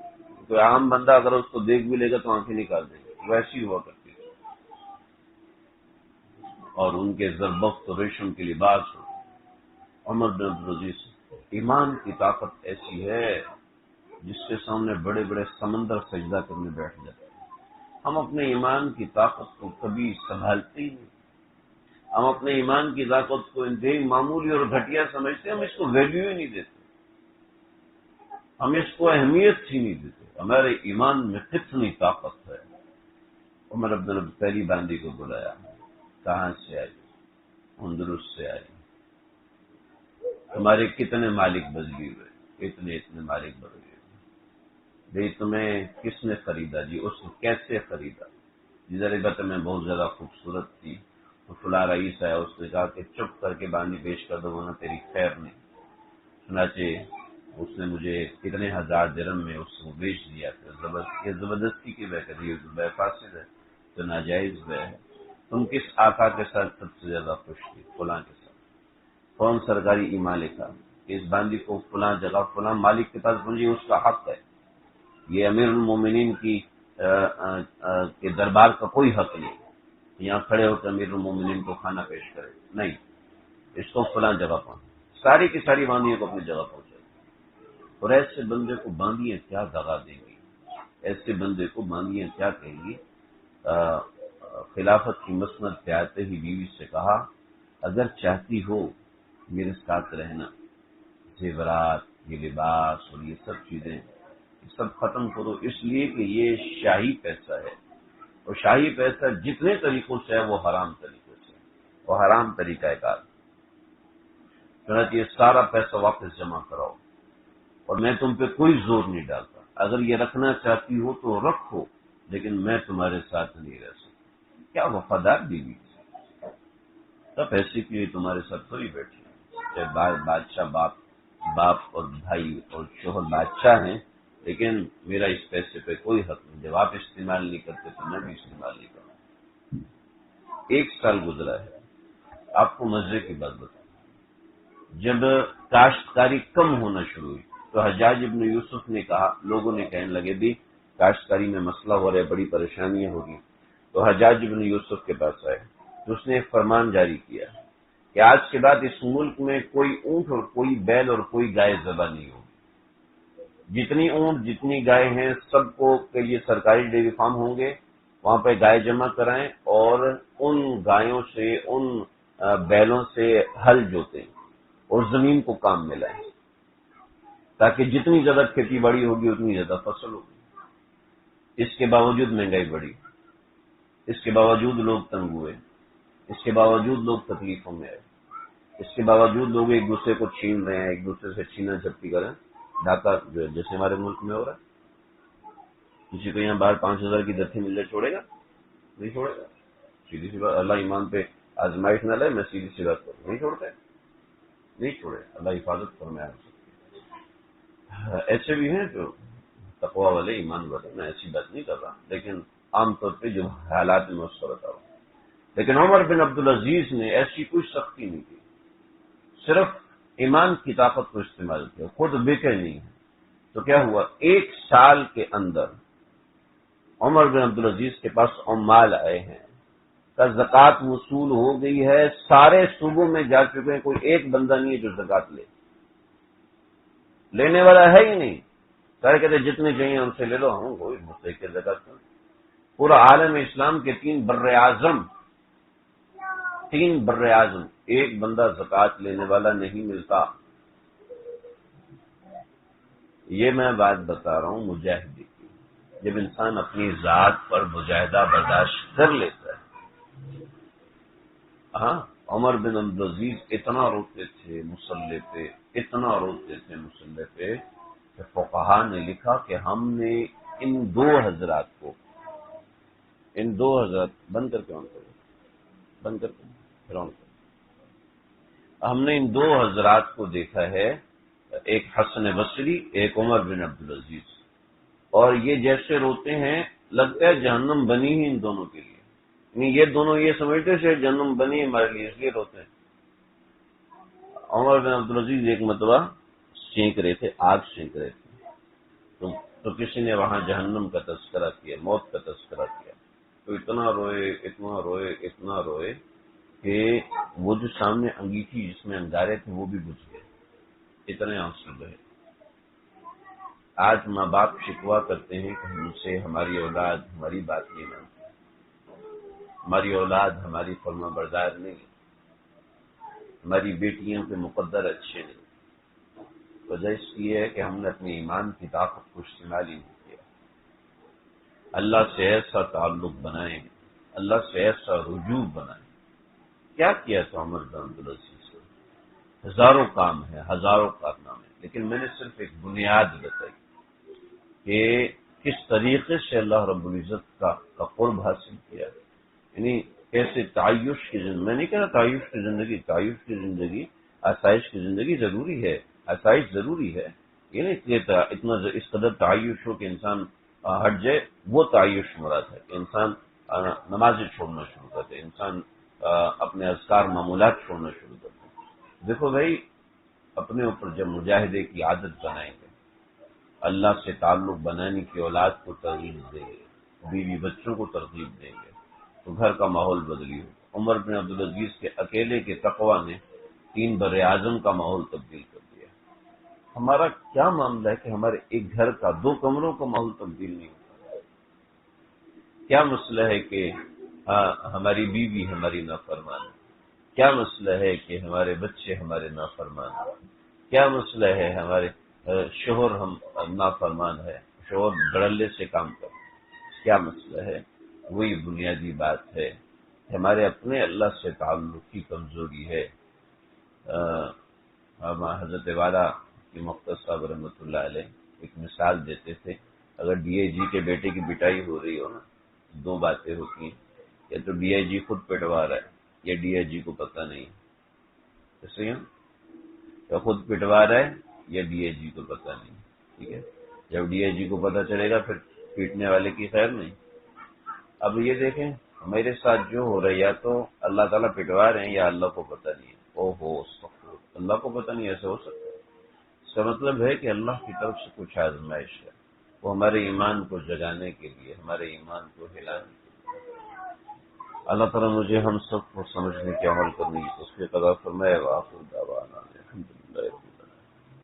کوئی عام بندہ اگر اس کو دیکھ بھی لے گا تو آنکھیں نکال دے گا، ویسی ہوا کرتی تھی. اور ان کے زربفت و ریشم کے لباس ہو. عمر بن عبدالعزیز ایمان کی طاقت ایسی ہے جس کے سامنے بڑے بڑے سمندر سجدہ کرنے بیٹھ جاتے ہیں. ہم اپنے ایمان کی طاقت کو کبھی سنبھالتے ہی نہیں، ہم اپنے ایمان کی طاقت کو انتہائی معمولی اور گھٹیا سمجھتے ہیں، ہم اس کو ویلیو ہی نہیں دیتے، ہم اس کو اہمیت ہی نہیں دیتے. ہمارے ایمان میں کتنی طاقت ہے. عمر بن عبدالعزیز پہلی باندھی کو بلایا، کہاں سے آئی؟ اندلس سے آئی. تمہارے کتنے مالک بدلی ہوئے؟ اتنے مالک بدل گئے. بھئی تمہیں کس نے خریدا؟ جی اس نے. کیسے خریدا؟ جدھر بت میں بہت زیادہ خوبصورت تھی، تو فلاں رئیس آیا، اس نے کہا کہ چپ کر کے باندھی پیش کر دو ورنہ تیری خیر نہیں. چنانچہ اس نے مجھے کتنے ہزار درہم میں اس کو بیچ دیا. یہ زبردستی کی بے کری، بے فاسد ہے، تو ناجائز بے ہے. تم کس آقا کے ساتھ سب سے زیادہ خوش تھی؟ فلاں کے ساتھ. کون سرکاری ایمان لکھا کہ اس باندھی کو فلاں جگہ فلاں مالک کے پاس پہنچی، اس کا حق ہے. یہ امیر المومنین کے دربار کا کوئی حق نہیں، یہاں کھڑے ہو کے امیر المومنین کو کھانا پیش کرے. نہیں، اس کو فلاں جگہ پہنچ. ساری کی ساری باندیوں کو اپنی جگہ پہنچے. اور ایسے بندے کو باندیاں کیا دغا دیں گی، ایسے بندے کو باندیاں کیا کہیں گی. خلافت کی مسند پہ آتے ہی بیوی سے کہا اگر چاہتی ہو میرے ساتھ رہنا، زیورات، یہ لباس اور یہ سب چیزیں یہ سب ختم کرو، اس لیے کہ یہ شاہی پیسہ ہے، اور شاہی پیسہ جتنے طریقوں سے ہے وہ حرام طریقوں سے، وہ حرام طریقہ کار. چنانچہ یہ سارا پیسہ واپس جمع کراؤ، اور میں تم پہ کوئی زور نہیں ڈالتا. اگر یہ رکھنا چاہتی ہو تو رکھو، لیکن میں تمہارے ساتھ نہیں رہ سکتا. کیا وفادار بیوی، سب پیسے کے لیے تمہارے ساتھ تھوڑی بیٹھی. چاہے بادشاہ باپ اور بھائی اور شوہر بادشاہ ہیں، لیکن میرا اس پیسے پہ کوئی حق نہیں. جب آپ استعمال نہیں کرتے تو میں بھی استعمال نہیں کروں. 1 سال گزرا ہے. آپ کو مزے کی بات بتاؤں، جب کاشتکاری کم ہونا شروع ہوئی تو حجاج ابن یوسف نے کہا، لوگوں نے کہنے لگے بھی کاشتکاری میں مسئلہ ہو رہا ہے، بڑی پریشانیاں ہوگی. تو حجاج ابن یوسف کے پاس آئے تو اس نے ایک فرمان جاری کیا کہ آج کے بعد اس ملک میں کوئی اونٹ اور کوئی بیل اور کوئی گائے ذبح نہیں ہوگی. جتنی اونٹ جتنی گائے ہیں سب کو کہ یہ سرکاری ڈیری فارم ہوں گے، وہاں پہ گائے جمع کرائیں اور ان گایوں سے ان بیلوں سے ہل جوتیں اور زمین کو کام میں لائیں، تاکہ جتنی زیادہ کھیتی باڑی ہوگی اتنی زیادہ فصل ہوگی. اس کے باوجود مہنگائی بڑھی، اس کے باوجود لوگ تنگ ہوئے، اس کے باوجود لوگ تکلیفوں میں آئے، اس کے باوجود لوگ ایک دوسرے کو چھین رہے ہیں، ایک دوسرے سے چھینا جھپٹی کریں. ڈھاکہ جو ہے جیسے ہمارے ملک میں ہو رہا ہے، کسی کو یہاں باہر 5,000 کی دھرتی مل جائے چھوڑے گا؟ نہیں چھوڑے گا. سیدھی سی بات، اللہ ایمان پہ آزمائش نہ لے، میں سیدھی سی بات کروں، نہیں چھوڑتے، نہیں چھوڑے. اللہ حفاظت فرمائے. ایسے بھی ہیں جو تقوی والے ایمان والے، میں ایسی بات نہیں کر رہا، لیکن عام طور پہ جو حالات میں اس کا بتا رہا ہوں. لیکن عمر بن عبدالعزیز نے ایسی کوئی سختی نہیں کی، صرف ایمان کی طاقت کو استعمال کیا، خود بکے نہیں ہے۔ تو کیا ہوا، 1 سال کے اندر عمر بن عبدالعزیز کے پاس عمال آئے ہیں، کا زکوٰۃ وصول ہو گئی ہے، سارے صوبوں میں جا چکے ہیں، کوئی ایک بندہ نہیں ہے جو زکوٰۃ لینے والا ہے ہی نہیں۔ سارے کہتے جتنے چاہیے ان سے لے لو، ہم کوئی مستحق زکوٰۃ کریں۔ پورا عالم اسلام کے 3 بر اعظم ایک بندہ زکوٰۃ لینے والا نہیں ملتا۔ یہ میں بات بتا رہا ہوں مجاہدے کی، جب انسان اپنی ذات پر مجاہدہ برداشت کر لیتا ہے۔ ہاں، عمر بن عبدالعزیز اتنا روتے تھے مصلی پہ، اتنا روتے تھے مصلی پہ کہ فقہا نے لکھا کہ ہم نے ان 2 حضرات کو، ان 2 حضرات بند کر کے آن کرو، بند کر کے پھر آن کرو، ہم نے ان 2 حضرات کو دیکھا ہے، ایک حسن بصری، ایک عمر بن عبدالعزیز، اور یہ جیسے روتے ہیں لگتا ہے جہنم بنی ہی ان دونوں کے لیے، یعنی یہ دونوں یہ سمجھتے تھے جہنم بنی ہمارے لیے، اس لیے روتے ہیں۔ عمر بن عبدالعزیز ایک مرتبہ سینک رہے تھے، آگ سینک رہے تھے، تو کسی نے وہاں جہنم کا تذکرہ کیا، موت کا تذکرہ کیا، تو اتنا روئے اتنا روئے اتنا روئے کہ وہ جو سامنے انگیٹھی جس میں انگارے تھے وہ بھی بجھ گئے، اتنے آنسو بہے۔ آج ماں باپ شکوا کرتے ہیں کہ ہم سے ہماری اولاد ہماری بات نہیں مانتی، ہماری اولاد ہماری فرما بردار نہیں، ہماری بیٹیوں کے مقدر اچھے نہیں۔ وجہ اس کی ہے کہ ہم نے اپنے ایمان کی طاقت کو استعمال ہی نہیں کیا۔ اللہ سے ایسا تعلق بنائیں، اللہ سے ایسا رجوع بنائیں۔ کیا کیا تھا عمر بن عبدالعزیز سے؟ ہزاروں کام ہیں، ہزاروں کارنامے، لیکن میں نے صرف ایک بنیاد بتائی کہ کس طریقے سے اللہ رب العزت کا قرب حاصل کیا، یعنی کیسے تعیش کی زندگی، میں نہیں کہہ رہا تعیش کی زندگی، آسائش کی زندگی ضروری ہے، آسائش ضروری ہے، یہ نہیں کہ اتنا اس قدر تعیش ہو کہ انسان ہٹ جائے، وہ تعیش مراد ہے کہ انسان نمازیں چھوڑنا شروع کر دے، انسان اپنے اذکار معمولات چھوڑنا شروع کر دے۔ دیکھو بھائی، اپنے اوپر جب مجاہدے کی عادت بنائیں گے، اللہ سے تعلق بنانے کی اولاد کو ترغیب دیں گے، بیوی بچوں کو ترغیب دیں گے، تو گھر کا ماحول بدلی ہو۔ عمر بن عبدالعزیز کے اکیلے کے تقویٰ نے 3 بر اعظم کا ماحول تبدیل کر دیا۔ ہمارا کیا معاملہ ہے کہ ہمارے ایک گھر کا 2 کمروں کا ماحول تبدیل نہیں ہوتا؟ کیا مسئلہ ہے کہ ہماری بیوی ہماری نافرمان ہے؟ کیا مسئلہ ہے کہ ہمارے بچے ہمارے نافرمان ہیں؟ کیا مسئلہ ہے ہمارے شوہر ہم نافرمان ہے، شوہر دھڑلے سے کام کرتے؟ کیا مسئلہ ہے؟ وہی بنیادی بات ہے، ہمارے اپنے اللہ سے تعلق کی کمزوری ہے۔ حضرت والا کی مختص صاحب رحمۃ اللہ علیہ ایک مثال دیتے تھے، اگر ڈی آئی جی کے بیٹے کی پٹائی ہو رہی ہو نا، 2 باتیں ہوتی ہیں، یا تو ڈی آئی جی خود پٹوا رہا ہے یا ڈی آئی جی کو پتہ نہیں، صحیح ہے، یا خود پٹوا رہا ہے یا ڈی آئی جی کو پتہ نہیں، ٹھیک ہے۔ جب ڈی آئی جی کو پتہ چلے گا پھر پیٹنے والے کی خیر نہیں۔ اب یہ دیکھیں میرے ساتھ جو ہو رہا ہے، یا تو اللہ تعالیٰ پٹوا رہے ہیں یا اللہ کو پتہ نہیں ہے۔ استغفر، اللہ کو پتہ نہیں، ایسا ہو سکتا ہے؟ اس کا مطلب ہے کہ اللہ کی طرف سے کچھ آزمائش ہے، وہ ہمارے ایمان کو جگانے کے لیے، ہمارے ایمان کو ہلانے کے لیے۔ اللہ تعالیٰ مجھے ہم سب کو سمجھنے کے عمل کرنے کی توفیق عطا فرمائے۔ وآخر دعوانا الحمدللہ۔